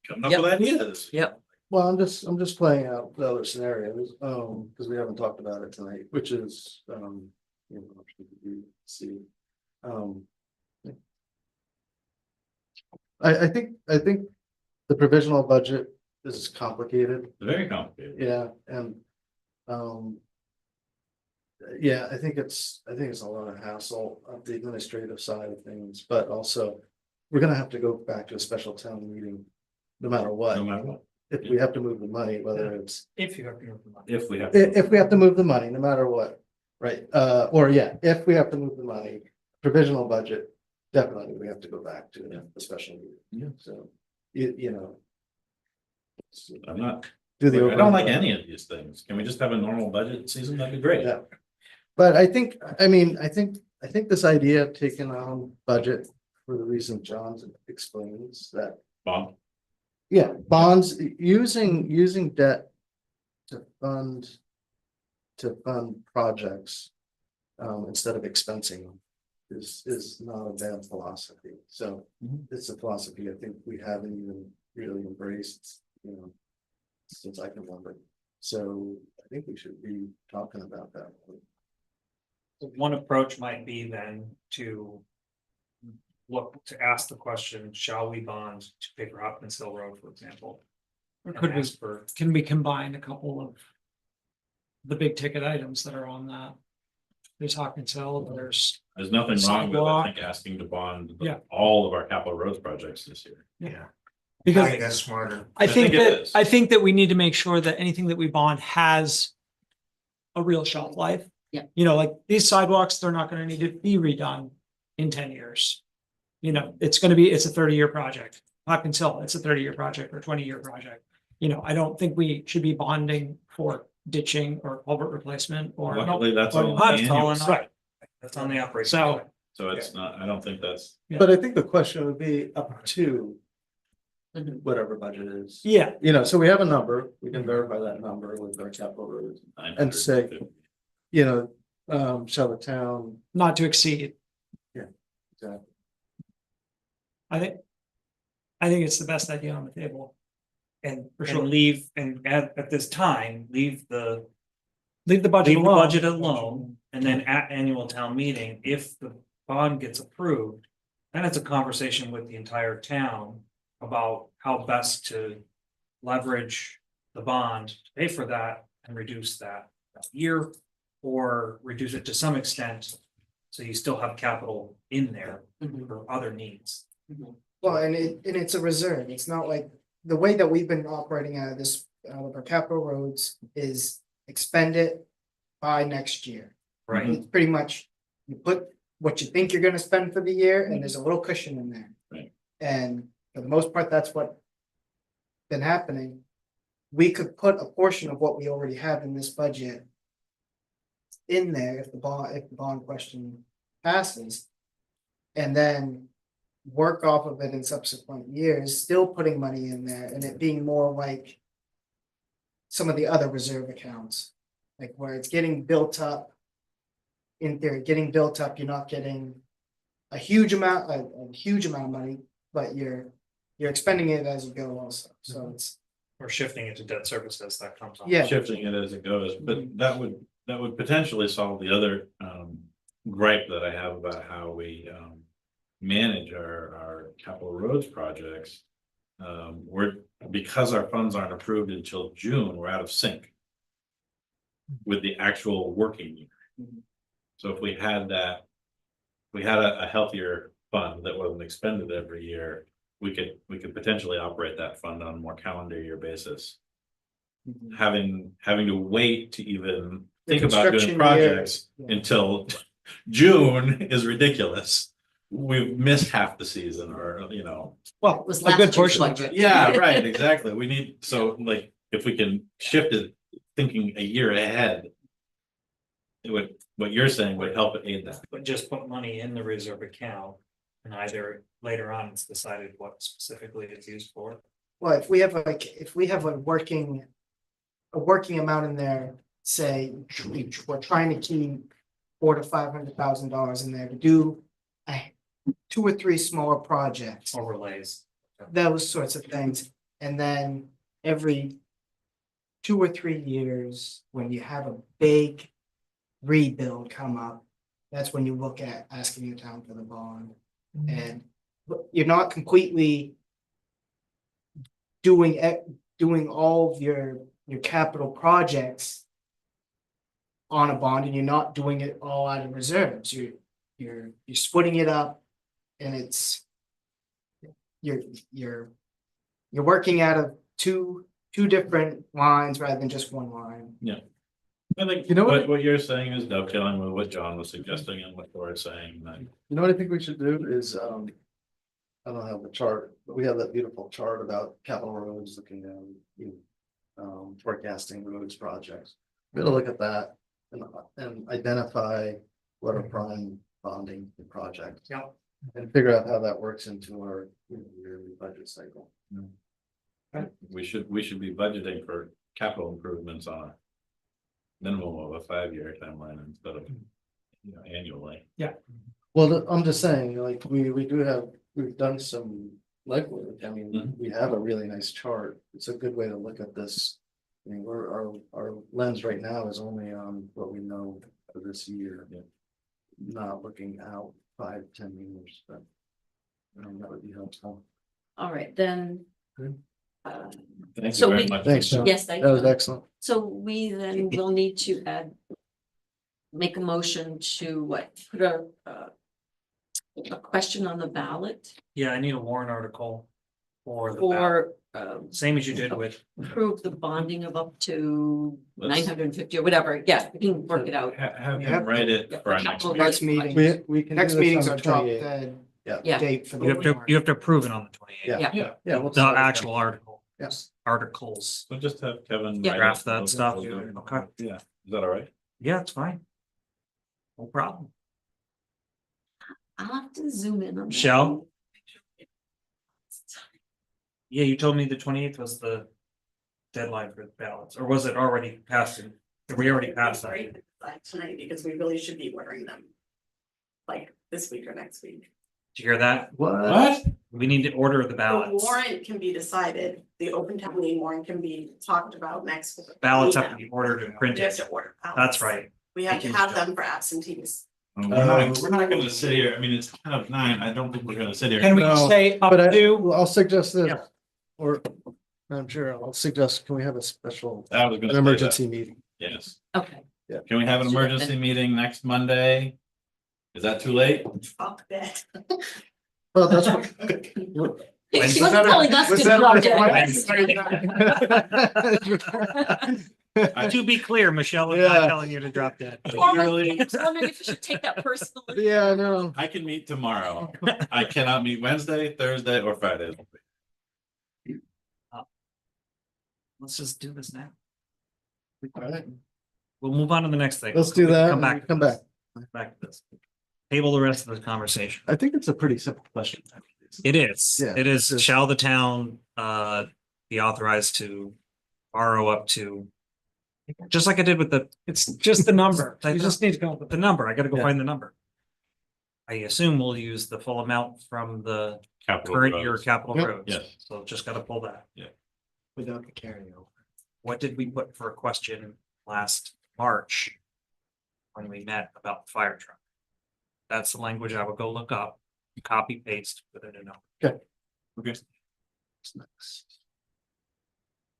coming up Yep. with ideas. Yep. Well, I'm just playing out the other scenarios, because we haven't talked about it tonight, which is, you know, option B, C. I think the provisional budget is complicated, Very complicated. yeah, and, yeah, I think it's a lot of hassle on the administrative side of things, but also we're gonna have to go back to a special town meeting no matter what. No matter what. If we have to move the money, whether it's, If you have to. remove the money. If we have. if we have to move the money, no matter what, right? Or yeah, if we have to move the money, provisional budget, definitely we have to go back to the special meeting. Yeah. So, you know. I'm not, Do the. I don't like any of these things. Can we just have a normal budget season? That'd be great. Yeah. But I think, I mean, I think this idea of taking on budget for the reason John explains that, Bob, yeah, bonds, using debt to fund projects, instead of expensing them is not a bad philosophy. So it's a philosophy I think we haven't even really embraced, you know, since I can remember. So I think we should be talking about that. One approach might be then to look to ask the question, shall we bond to pay for Hopkins Hill Road, for example? Or And could we, ask for, can we combine a couple of the big ticket items that are on that? There's Hawkins Hill, there's, there's nothing wrong with, I Sidewalk. think, asking to bond Yeah. all of our capital roads projects this year. I because think that's smarter. I think think it is. that, I think that we need to make sure that anything that we bond has a real shelf life. Yeah. You know, like these sidewalks, they're not gonna need to be redone in 10 years. You know, it's a 30-year project. Hopkins Hill, it's a 30-year project or 20-year project. You know, I don't think we should be bonding for ditching or culvert replacement or. Luckily, that's or all HUD, annual. right. that's on the operation. So- side. So it's not, I don't think that's, But I think the question would be up to whatever budget is. Yeah, You know, so we have a number, we can verify that number with our capital roads, And say- 950. you know, shall the town, not to exceed. exactly. I think it's the best idea on the table. And, For and sure. leave, and at this time, leave the Leave the budget leave the alone. budget alone, and then at annual town meeting, if the bond gets approved. Then it's a conversation with the entire town about how best to leverage the bond to pay for that and reduce that year. Or reduce it to some extent, so you still have capital in there for other needs. Well, and it's a reserve. It's not like the way that we've been operating out of our capital roads is expend it by next year. Right. It's pretty much, you put what you think you're gonna spend for the year and there's a little cushion in there. Right. And for the most part, that's what been happening. We could put a portion of what we already have in this budget in there if the bond question passes. And then work off of it in subsequent years, still putting money in there and it being more like some of the other reserve accounts, like where it's getting built up. In theory, getting built up, you're not getting a huge amount of money, but you're expending it as you go also, so it's, We're shifting it to debt service as that comes on. yeah. Shifting it as it goes, but that would potentially solve the other gripe that I have about how we manage our capital roads projects. Because our funds aren't approved until June, we're out of sync with the actual working year. So if we had that, we had a healthier fund that wasn't expended every year, we could potentially operate that fund on a more calendar year basis. Having to wait to even The think about doing construction projects year, yeah. until June is ridiculous. We've missed half the season, or Well, It was a last good year's portion of budget. it. yeah, right, exactly. We need, so like, if we can shift it, thinking a year ahead. It would, what you're saying would help aid that. But just put money in the reserve account and either later on it's decided what specifically it's used for. Well, if we have a working amount in there, say, we're trying to keep $400,000 to $500,000 in there to do 2 or 3 smaller projects, Overlays. those sorts of things. And then every 2 or 3 years, when you have a big rebuild come up, that's when you look at asking the town for the bond. And you're not completely doing all of your capital projects on a bond, and you're not doing it all out of reserves. You're splitting it up, and it's you're working out of two different lines rather than just one line. I think, You know what- what you're saying is dovetailing with what John was suggesting and what Laura's saying, that You know what I think we should do is, I don't have the chart, but we have that beautiful chart about capital roads looking at forecasting roads projects. We're gonna look at that and identify what are prime bonding projects. Yeah. And figure out how that works into our yearly budget cycle. we should be budgeting for capital improvements on a minimum of a 5-year timeline instead of annually. Well, I'm just saying, like, we've done some legwork. I mean, we have a really nice chart. It's a good way to look at this. I mean, our lens right now is only on what we know for this year. Not looking out 5-10 years, but that would be helpful. All right, then. Good. Thank you So very we- much. Thanks, John. Yes, thank That was you. excellent. So we then will need to make a motion to put a question on the ballot Yeah, I need a warrant article for the ballot. for Same as you did with, approve the bonding of up to Let's- 950 or whatever. Yeah, we can work it out. Have Yeah. him write it for our next Capital meeting. Next meeting. We can. do Next this meeting's on our the drop 28th. dead Yeah. date for the. you warrant. have to approve it on the 28th. Yeah. Yeah. Yeah. we'll The start with actual article. Yes. Articles. We'll just have Kevin. Yeah. write Draft it. that We'll- stuff. we'll do it. Okay. Yeah, is that all right? Yeah, it's fine. No problem. I'll have to zoom in on that. Michelle? Yeah, you told me the 28th was the deadline for the ballots, or was it already passed? Did we already passed that? Tonight, because we really should be ordering them. Like this week or next week. Did you hear that? What? We need to order the The ballots. warrant can be decided, the open town meeting warrant can be talked about next. Ballots have to be ordered and We have printed. to order. ballots. That's right. We have to have them for absentees. We're not gonna sit here, I mean, it's 9:10, I don't think we're gonna sit here. Can we No, say up But to? I'll suggest this, Yeah. or I'm sure I'll suggest, can we have a special, I was gonna an say that. emergency meeting? Yes, Okay, can we have an emergency meeting next Monday? Is that too late? Fuck that. Well, that's what. he wasn't telling us was to that drop Wednesday? To be clear, Michelle is Yeah. not telling you to drop dead. I was wondering if you should take that personally. Yeah, I know. I can meet tomorrow. I cannot meet Wednesday, Thursday, or Friday. Let's just do this now. All right, We'll move on to the next thing. let's do We can that. Come and back. to Come this. back. Back to this. Table the rest of the conversation. I think it's a pretty simple question. It is, Yeah, it is, it's- shall the town be authorized to borrow up to? Just like I did with It's just the number. I You just need to come up with the number, I gotta go Yeah. find the number. I assume we'll use the full amount from the Capital current year roads. capital Yep. roads. Yes. So just gotta pull that. Without the carryover. What did we put for a question last March? When we met about the fire truck? That's the language I would go look up, copy paste, put it in. Okay.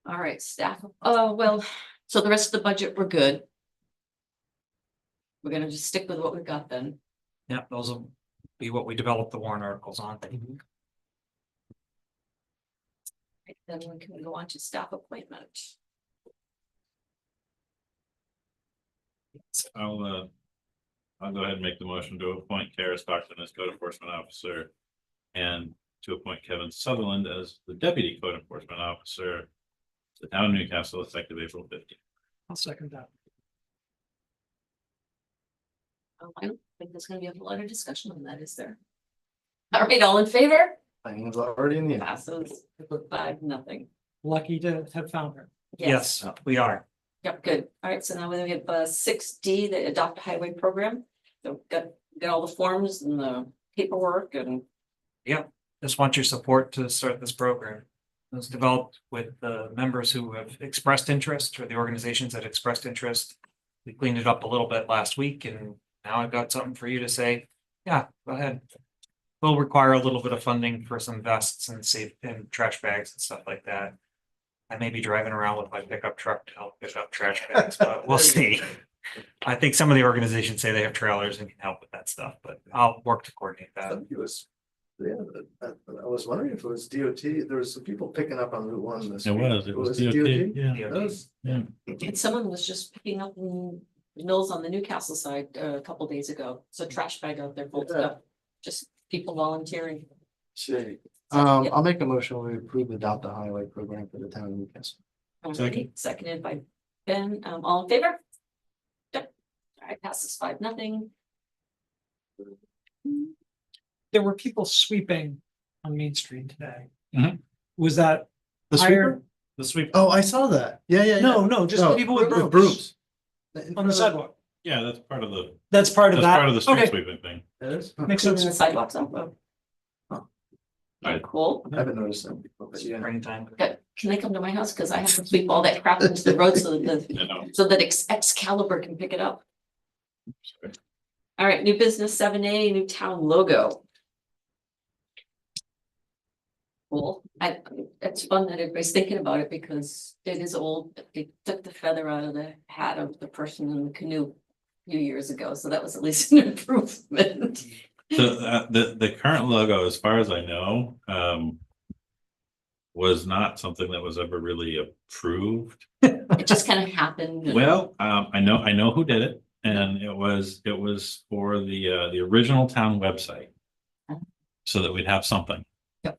All right, staff. Oh, well, so the rest of the budget, we're good. We're gonna just stick with what we've got then. Yeah, those will be what we develop the warrant articles on. Right, then we can go on to staff appointment. I'll go ahead and make the motion to appoint Kara Stockton as code enforcement officer. And to appoint Kevin Sutherland as the deputy code enforcement officer. To the town of Newcastle effective April 15th. I'll second that. I don't think there's gonna be a whole lot of discussion on that, is there? All right, all in favor? Planning is already in the. Passes 5-0. Lucky to have found her. Yes, we are. Yep, good. All right, so now we have 6D, the adopt a highway program. So got all the forms and the paperwork and Just want your support to start this program. It was developed with the members who have expressed interest or the organizations that expressed interest. We cleaned it up a little bit last week and now I've got something for you to say. Yeah, go ahead. Will require a little bit of funding for some vests and safe and trash bags and stuff like that. I may be driving around with my pickup truck to help pick up trash bags, but we'll see. I think some of the organizations say they have trailers and can help with that stuff, but I'll work to coordinate I that. thought it was, yeah, I was wondering if it was DOT, there was some people picking up on Route 1 this It week. was DOT, yeah. That was- and someone was just picking up Mills on the Newcastle side a couple days ago. So trash bag out there full of stuff. Just people volunteering. Shit. Yeah. I'll make a motion, we approve the adopt a highway program for the town of Newcastle. Alrighty, seconded by Ben. All in favor? Yep. All right, passes 5-0. There were people sweeping on Main Street today. Mhm. Was that The higher? sweeper? The sweep. Oh, I saw that. Yeah. No, just No, people with brooms brooms. on the sidewalk. Yeah, that's part of the, That's part of that's that. part of the street Okay, sweeping thing. It is? makes Cleaning sense. the sidewalks up. Oh. Right. Cool. I haven't noticed that before, but yeah. Springtime. Good. Can they come to my house? Cause I have to sweep all that crap into the road so that, You know, so that Excalibur can pick it up. All right, new business 7A, new town logo. Cool. It's fun that everybody's thinking about it because it is old. They took the feather out of the hat of the person in the canoe a few years ago, so that was at least an improvement. So the current logo, as far as I know, was not something that was ever really approved. It just kind of happened. and- Well, I know who did it, and it was for the original town website. So that we'd have something. Yep.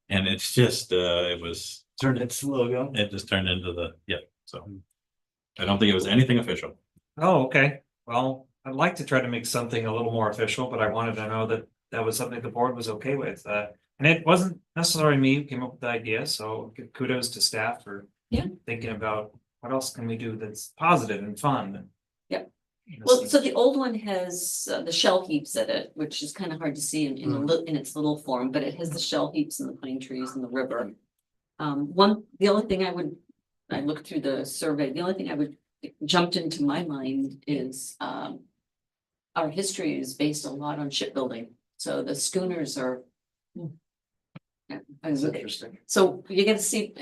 And it's just, it Turn its logo. just turned into so. I don't think it was anything official. Oh, okay. Well, I'd like to try to make something a little more official, but I wanted to know that that was something the board was okay with. And it wasn't necessarily me who came up with the idea, so kudos to staff for Yeah. thinking about what else can we do that's positive and fun. Yep. You know, Well, so the old one has the shell heaps in it, which is kind of hard to see in its little form, but it has the shell heaps and the pine trees and the river. The only thing I looked through the survey, the only thing jumped into my mind is, our history is based a lot on shipbuilding, so the schooners are. That's interesting. So you're gonna see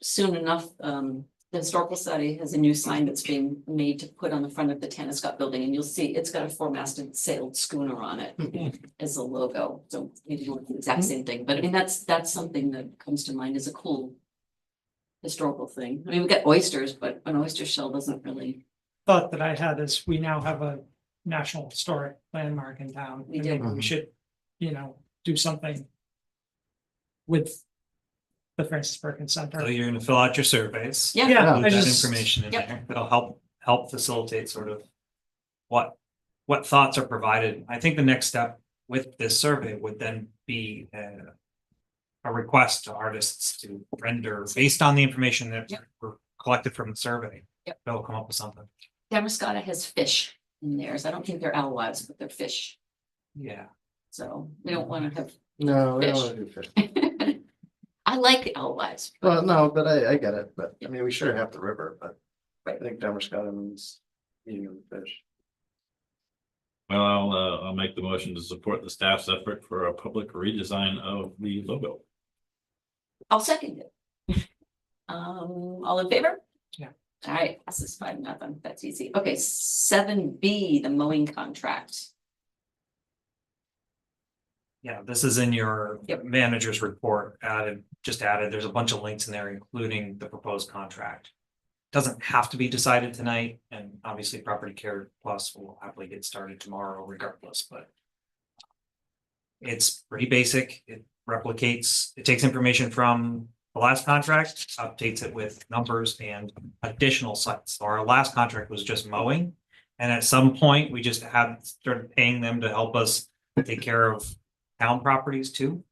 soon enough, the Historical Society has a new sign that's being made to put on the front of the Taniscott building, and you'll see it's got a 4-masted sailed schooner on it as a logo. So maybe not the exact same thing, but I mean, that's something that comes to mind as a cool historical thing. I mean, we've got oysters, but an oyster shell doesn't really. Thought that I had is we now have a national historic landmark in town. We and do. maybe we should, do something with the Francis Perkins So Center. you're gonna fill out your surveys. Yeah. Yeah, Put I that just, information in Yep. there. That'll help facilitate sort of what thoughts are provided. I think the next step with this survey would then be a request to artists to render based on the information that Yep. were collected from the survey. Yep. They'll come up with something. Damascotta has fish in theirs. I don't think they're alewives, but they're fish. Yeah. So we don't want to No, we don't Fish. wanna do fish. have. I like the alewives. but- Well, no, but I get it, but I Yeah. mean, we sure have the river, but I Right. think Damascotta means eating the fish. Well, I'll make the motion to support the staff's effort for a public redesign of the logo. I'll second it. All in favor? Yeah. All right, this is 5-0. That's easy. Okay, 7B, the mowing contract. Yeah, this is in your Yep. manager's report just added. There's a bunch of links in there, including the proposed contract. Doesn't have to be decided tonight, and obviously Property Care Plus will happily get started tomorrow regardless, but. It's pretty basic. It replicates, it takes information from the last contract, updates it with numbers and additional sites. So our last contract was just mowing. And at some point, we just had started paying them to help us take care of town properties too.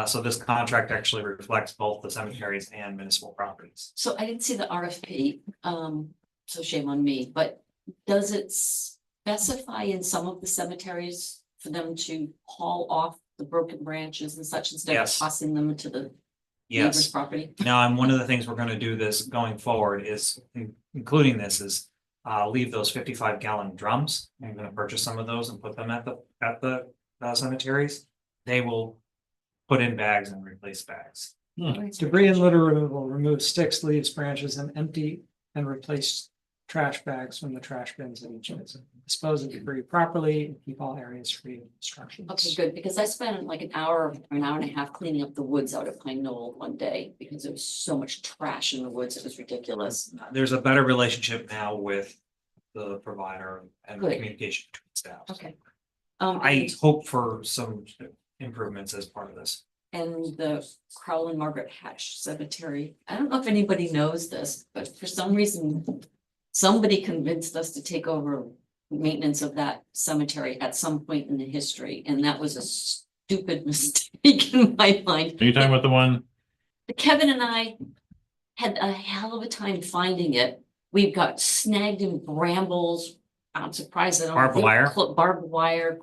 So this contract actually reflects both the cemeteries and municipal properties. So I didn't see the RFP, so shame on me, but does it specify in some of the cemeteries for them to haul off the broken branches and such instead of Yes. tossing them into the neighbor's Yes. property? Now, and one of the things we're gonna do this going forward is, including this is. Leave those 55-gallon drums. I'm gonna purchase some of those and put them at the cemeteries. They will. Put in bags and replace bags. Debris and litter removal, remove sticks, leaves, branches, and empty and replace trash bags from the trash bins at each exit. Dispose of debris properly and keep all areas free of obstructions. Okay, good, because I spent like an hour or an hour and a half cleaning up the woods out at Pine Knoll one day because there was so much trash in the woods. It was ridiculous. There's a better relationship now with the provider and Good. communication between staff. Okay. I hope for some improvements as part of this. And the Crowell and Margaret Hatch Cemetery. I don't know if anybody knows this, but for some reason, somebody convinced us to take over maintenance of that cemetery at some point in the history, and that was a stupid mistake in my mind. Are you talking about the one? Kevin and I had a hell of a time finding it. We've got snagged in brambles. I'm surprised I don't. Barbed think wire? Barbed wire.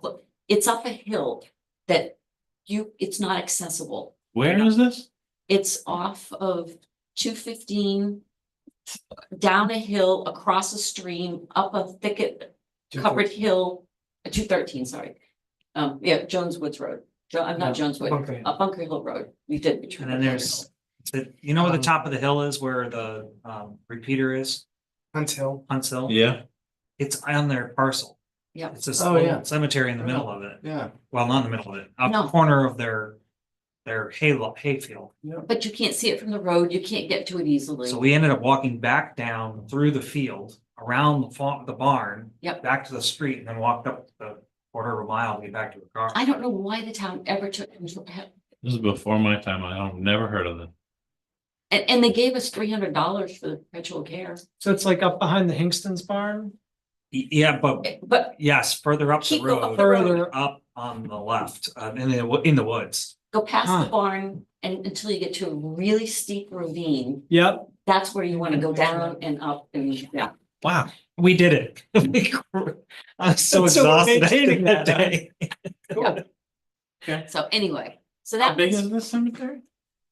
It's up a hill that it's not accessible. Where is this? It's off of 215. Down a hill, across a stream, up a thicket covered hill, 213, sorry. Yeah, Jones Woods Road. I'm not Jones Wood, Bunker Hill. Bunker Hill Road. We did. And then there's, you know where the top of the hill is where the repeater is, Until, Hunts Hill? Yeah. It's on their parcel. Yeah. It's this Oh, yeah. little cemetery in the middle of it. Yeah. Well, not in the middle of it, up No. the corner of their hayfield. But you can't see it from the road. You can't get to it easily. So we ended up walking back down through the field, around the barn. Yep. Back to the street and then walked up the quarter of a mile to get back to the car. I don't know why the town ever took control. This is before my time. I've never heard of it. And they gave us $300 for the perpetual care. So it's like up behind the Hingston's barn, Yeah, but But yes, further up the keep going up road, the road, further, up on the left, in the woods. go past Huh. the barn and until you get to a really steep ravine. yep, That's where you want to go down and up and yeah. Wow, we did it. I'm so So we're exhausted maintaining that that, huh? day. Yeah. Okay. So anyway, so How that big was, is this cemetery?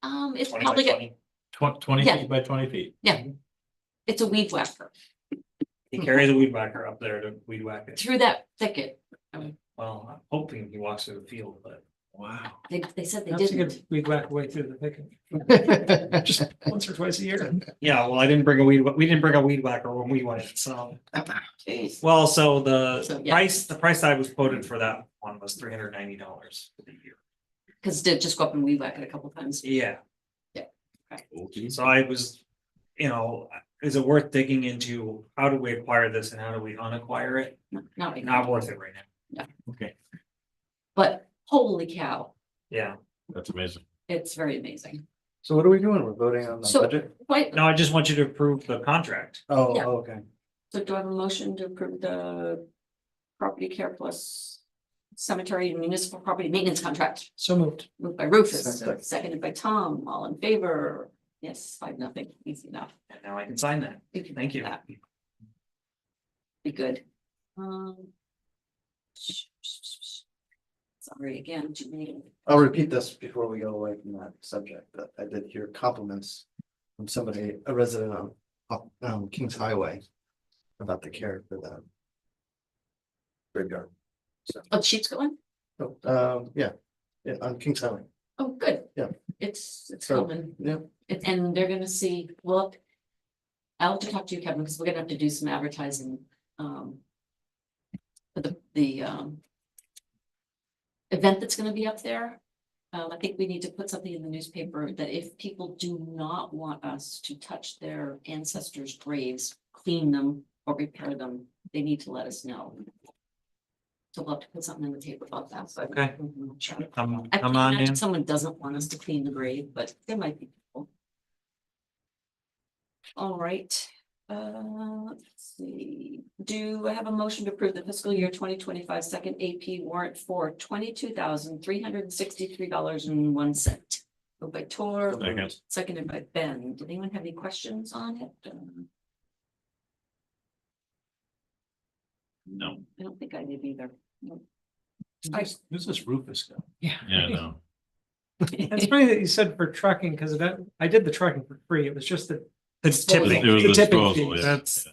it's 20 by probably, 20. 20 Yeah. feet by 20 feet. it's a weed whacker He carries a weed whacker up there to weed whack it. through that thicket. Well, I'm hoping he walks through the field, but Wow. They said they that's a didn't. good weed whack away through the thicket. Just once or twice a year. yeah, well, we didn't bring a weed whacker when we went, so. Jeez. Well, so So, the yeah. price I was quoted for that one was $390 for the year. Cause did just go up and weed whack it a couple times. Yeah. Okay. So I was, is it worth digging into how do we acquire this and how do we unacquire it? Not right Not now, worth it right now. Okay. but holy cow, Yeah, That's amazing. it's very amazing. So what are we doing? We're voting on the So- budget? Wait, no, I just want you to approve the contract. Oh, Yeah. okay. so do I have a motion to approve the property care plus cemetery and municipal property maintenance contract. So moved. Moved by Rufus, Second. seconded by Tom, all in favor. Yes, 5-0, easy enough. And now I can sign that. We can Thank do you. that. Be good. Sorry again, Janine. I'll repeat this before we go away from that subject, but I did hear compliments from somebody, a resident on Kings Highway, about the care for the graveyard. So, Oh, the sheep's going? yeah, on Kings Highway, Oh, good. Yeah. It's So, coming. yeah. And they're gonna see, well, I'll have to talk to you, Kevin, because we're gonna have to do some advertising, for the event that's gonna be up there. I think we need to put something in the newspaper that if people do not want us to touch their ancestors' graves, clean them or repair them, they need to let us know. So we'll have to put something in the paper about that. So Okay. Sure. Come I can't on imagine in. someone doesn't want us to clean the grave, but there might be people. All right, let's see, do I have a motion to approve the fiscal year 2025 second AP warrant for $22,363.01? Moved by Tor, Second. seconded by Ben. Did anyone have any questions on it? No, I don't think I did either. No. Who's this Rufus guy? Yeah. yeah, no. It's funny that you said for trucking, because I did the trucking for free. It was just that It's It was tipping. the The tipping disposal, fees. yeah. That's-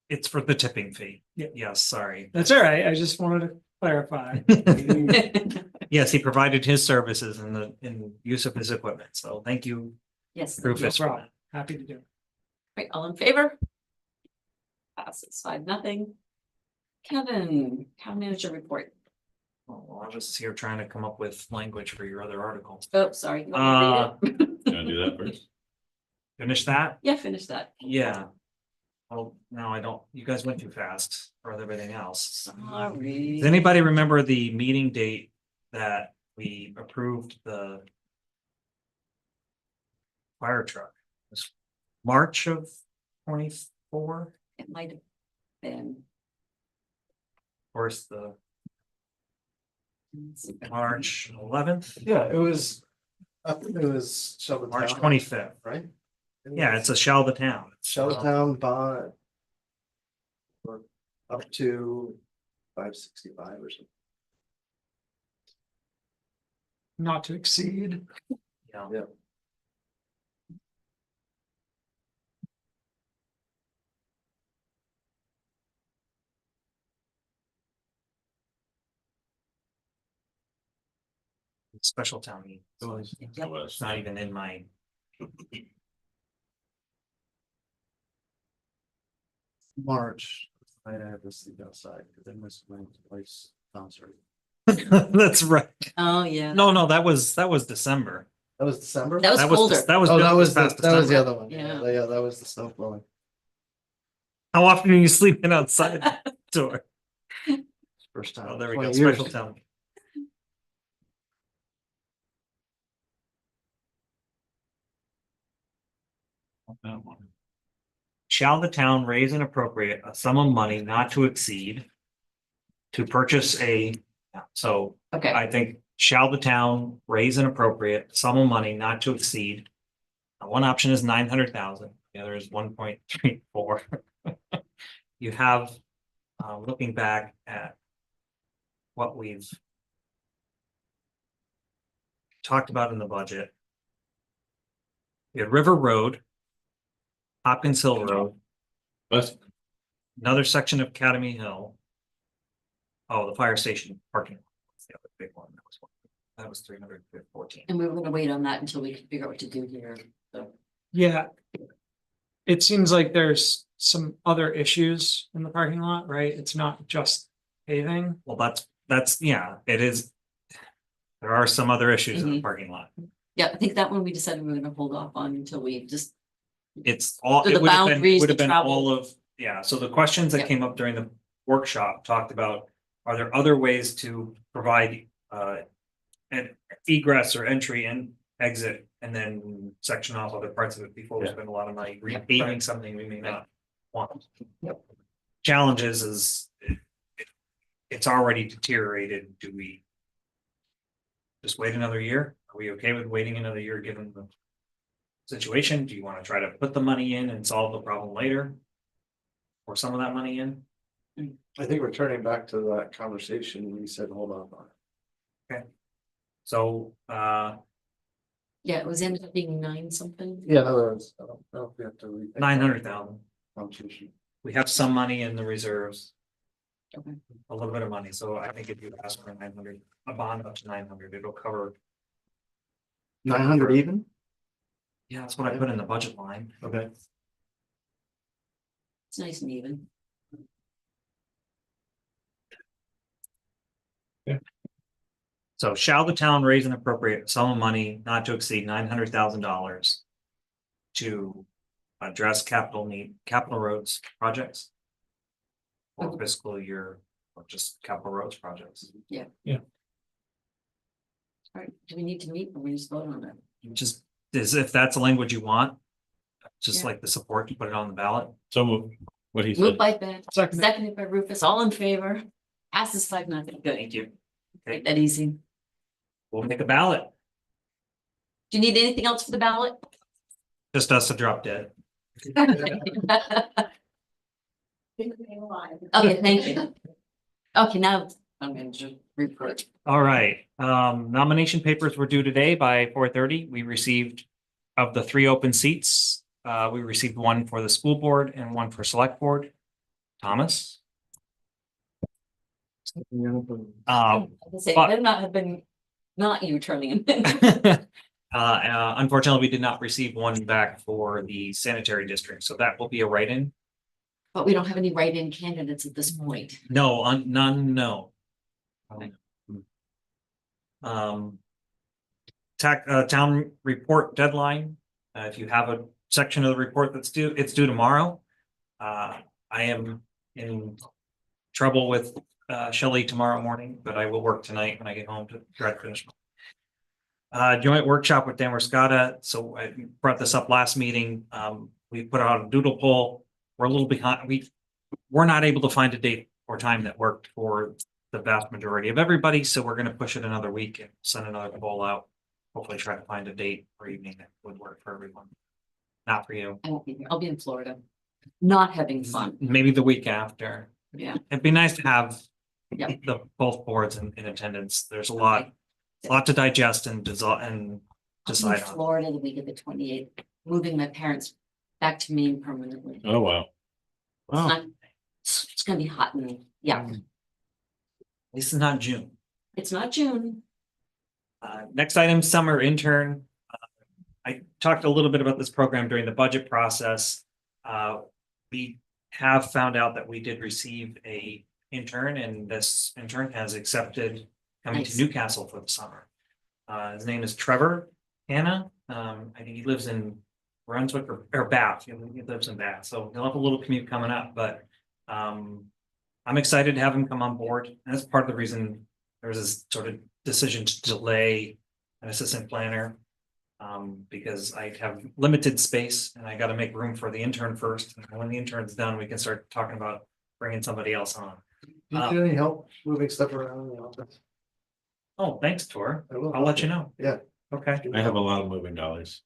It's for the tipping fee. Yeah. Yes, sorry. that's all right. I just wanted to clarify. Yes, he provided his services in use of his equipment, so thank you, Yes. No Rufus. for problem. Happy to do it. Right, all in favor? Passes 5-0. Kevin, town manager report. Well, I was here trying to come up with language for your other article. Oh, sorry. You want me to read it? You wanna do that first? Finish that? Yeah, finish that. Yeah. Well, no, I don't. You guys went too fast for everything else. Sorry. Does anybody remember the meeting date that we approved the fire truck? It was March of 24, It might have been. or is the March 11th, yeah, it was, I think it was Shelby March Town, 25th? right? Yeah, it's a shell the town. Shelby Town bond. Or up to 565 or something. Not to exceed. Yeah. Yeah. Special town meeting. So it's It was. not even in my. March, I had this thing outside, because I missed my place concert. That's right. Oh, yeah. No, that was December. That was December? That was That was, colder. that was. Oh, that just was, past that was the December. other one, Yeah. yeah, that was the snow blowing. How often are you sleeping outside the door? First time. Oh, there we 20 go, years. special town. That one. Shall the town raise and appropriate a sum of money not to exceed to purchase a, so Okay, I think, shall the town raise and appropriate sum of money not to exceed? One option is 900,000, the other is 1.34. You have, looking back at what we've talked about in the budget. We had River Road, Hopkins Hill Road, But another section of Academy Hill. Oh, the fire station parking. lot. That's the other big one. That was 314. and we were gonna wait on that until we could figure out what to do here, so. Yeah. It seems like there's some other issues in the parking lot, right? It's not just paving. Well, that's, yeah, it is. There are some other issues in the Mhm. parking lot. Yeah, I think that one we decided we were gonna hold off on until we just, It's all, So it the would have been, boundaries, would have the been travel. all of, yeah, so the questions that Yep. came up during the workshop talked about. Are there other ways to provide an egress or entry and exit and then section off other parts of it before we Yeah. spend a lot of money Yep. repaving something we may not want. Yep. Challenges is it's already deteriorated, do we? Just wait another year? Are we okay with waiting another year given the situation? Do you want to try to put the money in and solve the problem later? Or some of that money in? I think we're turning back to that conversation. We said, hold on. So, Yeah, it was ended up being 9 something. Yeah, in other words, I don't know if we have to. rethink 900,000. that conversation. We have some money in the reserves. Okay. A little bit of money, so I think if you ask for 900, a bond up to 900, it'll cover. 900 even? Yeah, that's what I put in the budget line. Okay. It's nice and even. So shall the town raise and appropriate a sum of money not to exceed $900,000 to address capital roads projects? Or fiscal year, or just capital roads projects? All right, do we need to meet or we just vote on it? Just as if that's the language you want. Just Yeah. like the support, to put it on the ballot. So what he Moved said, by Ben, Second. seconded by Rufus, all in favor. Passes 5-0. Good. Thank you. Make that easy. We'll make a ballot, Do you need anything else for the ballot? just us to drop dead. Okay, thank you. Okay, now I'm going to report. All right, nomination papers were due today by 4:30. We received of the 3 open seats. We received 1 for the school board and 1 for select board. Thomas? Say, but- better not have been not you turning them in. Unfortunately, we did not receive 1 back for the sanitary district, so that will be a write-in. But we don't have any write-in candidates at this point. No, none, no. Okay. Town report deadline, if you have a section of the report that's due, it's due tomorrow. I am in trouble with Shelley tomorrow morning, but I will work tonight when I get home to try to finish. Joint workshop with Dan Scotta, so I brought this up last meeting, we put out a doodle poll. We're a little behind, we're not able to find a date or time that worked for the vast majority of everybody, so we're gonna push it another week and send another poll out. Hopefully try to find a date or evening that would work for everyone. Not for you, I won't be here. I'll be in Florida. Not having fun. maybe the week after. Yeah. It'd be nice to have Yep. the both boards in attendance. There's a lot to digest and dissolve and I'll be in decide on. Florida the week of the 28th, moving my parents back to Maine permanently. oh, wow. It's not, it's gonna be hot and, yeah, This is not June. it's not June. Next item, summer intern. I talked a little bit about this program during the budget process. We have found out that we did receive a intern, and this intern has accepted coming to Nice. Newcastle for the summer. His name is Trevor Hanna. I think he lives in Brunswick or Bath. He lives in Bath, so he'll have a little commute coming up, but I'm excited to have him come on board. And that's part of the reason there was this sort of decision to delay an assistant planner. Because I have limited space and I gotta make room for the intern first. And when the intern's done, we can start talking about bringing somebody else on. Do you need any help moving stuff around in the office? Oh, thanks, Tor. I will. I'll let you know. Yeah. Okay. I have a lot of moving dollars.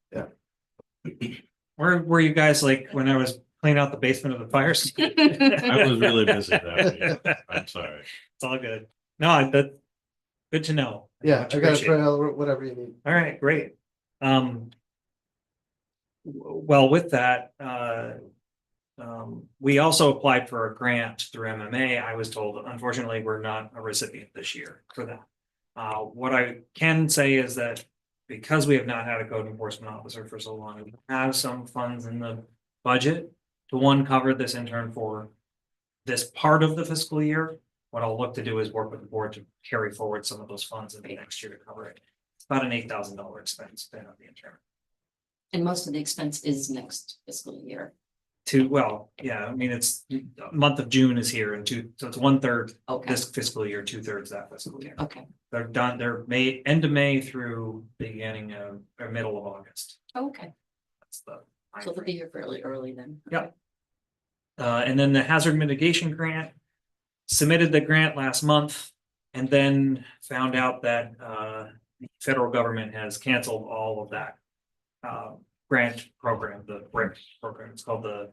Where were you guys like when I was cleaning out the basement of the fire? I was really busy that week. I'm sorry. It's all good. No, that's good to know. Yeah, Much I got a appreciated. trail, whatever you need. All right, great. Well, with that, we also applied for a grant through MMA. I was told, unfortunately, we're not a recipient this year for that. What I can say is that because we have not had a code enforcement officer for so long, we have some funds in the budget to cover this intern for this part of the fiscal year. What I'll look to do is work with the board to carry forward some of those funds in the next year to cover it. It's about an $8,000 expense to have the intern. And most of the expense is next fiscal year. Well, yeah, I mean, it's month of June is here and so it's 1/3 Okay, this fiscal year, 2/3 that fiscal year. okay, They're done, they're end of May through beginning of or middle of August. okay. That's the. So they'll be here fairly early then. Yep. And then the hazard mitigation grant. submitted the grant last month and then found out that the federal government has canceled all of that grant program, the BRIC program. It's called the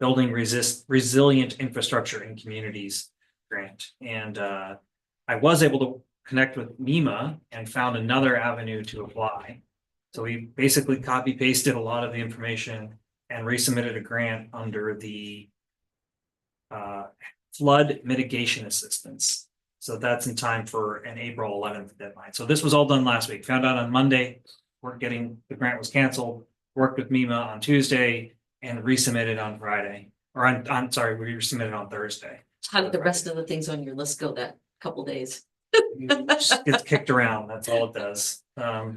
Building Resilient Infrastructure in Communities Grant. And I was able to connect with MEMA and found another avenue to apply. So we basically copy pasted a lot of the information and resubmitted a grant under the flood mitigation assistance. So that's in time for an April 11th deadline. So this was all done last week. Found out on Monday, the grant was canceled, worked with MEMA on Tuesday and resubmitted on Friday. Or I'm sorry, we resubmitted on Thursday. How did the rest of the things on your list go that couple days? Just gets kicked around, that's all it does.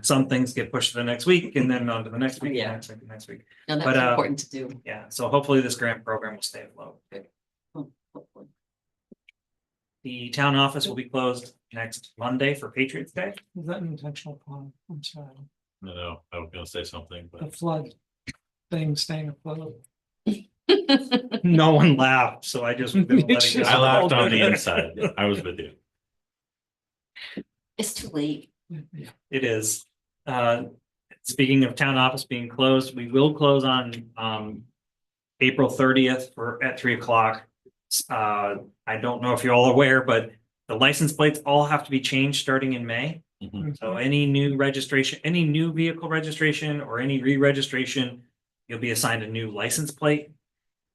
Some things get pushed to the next week and then on to the next week, Yeah. next week. Now, But, that's important to do. Yeah, so hopefully this grant program will stay afloat. Hopefully. The town office will be closed next Monday for Patriots Day. Is that an intentional plan? I'm sorry, No, I was gonna say something, the but flood thing staying afloat. No one laughed, so I just. was gonna let it go. I laughed on the inside. I was with you. It's too late. It is. Speaking of town office being closed, we will close on April 30th at 3 o'clock. I don't know if you're all aware, but the license plates all have to be changed starting in May. Mhm. So any new registration, any new vehicle registration or any re-registration, you'll be assigned a new license plate.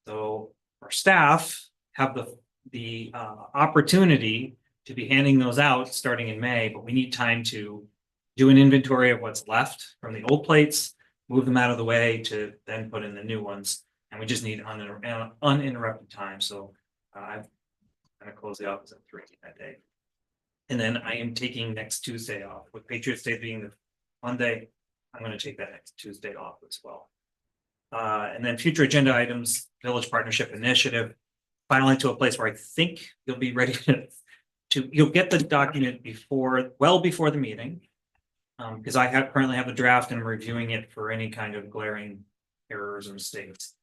So our staff have the opportunity to be handing those out starting in May, but we need time to do an inventory of what's left from the old plates, move them out of the way to then put in the new ones. And we just need uninterrupted time. So I'm gonna close the office at 3 that day. And then I am taking next Tuesday off, with Patriots Day being the Monday. I'm gonna take that next Tuesday off as well. And then future agenda items, Village Partnership Initiative, finally to a place where I think you'll be ready you'll get the document well before the meeting. Because I currently have the draft and I'm reviewing it for any kind of glaring errors or mistakes.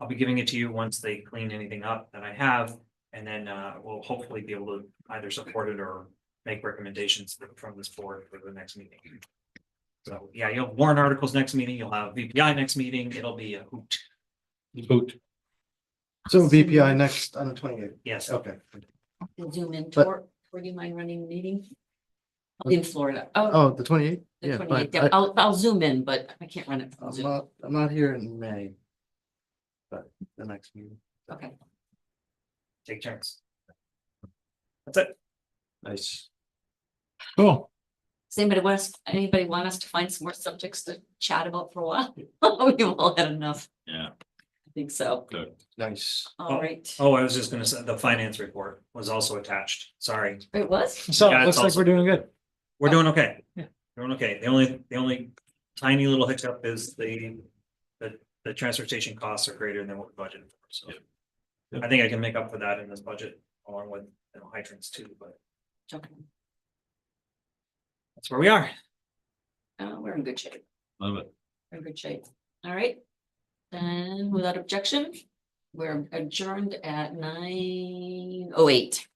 I'll be giving it to you once they clean anything up that I have, and then we'll hopefully be able to either support it or make recommendations from this board for the next meeting. So, yeah, you'll have warrant articles next meeting, you'll have VPI next meeting, it'll be a hoot. Hoot. So VPI next on the 28th. Yes, Okay. We'll zoom in. But- Would you mind running the meeting? I'll be in Florida. Oh, the 28th? The Yeah, 28th. fine. Yeah, I'll zoom in, but I can't run it from Zoom. I'm not here in May. But the next meeting. Okay. take turns. That's it. Nice. Cool. Does anybody want us to find some more subjects to chat about for a while? We've all had enough. Yeah. I think so. Good. Nice. All right. Oh, I was just gonna say, the finance report was also attached, sorry. It was? So Yeah, it it's looks like also- we're doing good. We're doing okay. Yeah. Doing okay. The only tiny little hiccup is the transportation costs are greater than what we budgeted for, so. I think I can make up for that in this budget along with hydrants too, but Okay. that's where we are. We're in good shape. Love it. We're in good shape. All right. Then without objection, we're adjourned at 9:08.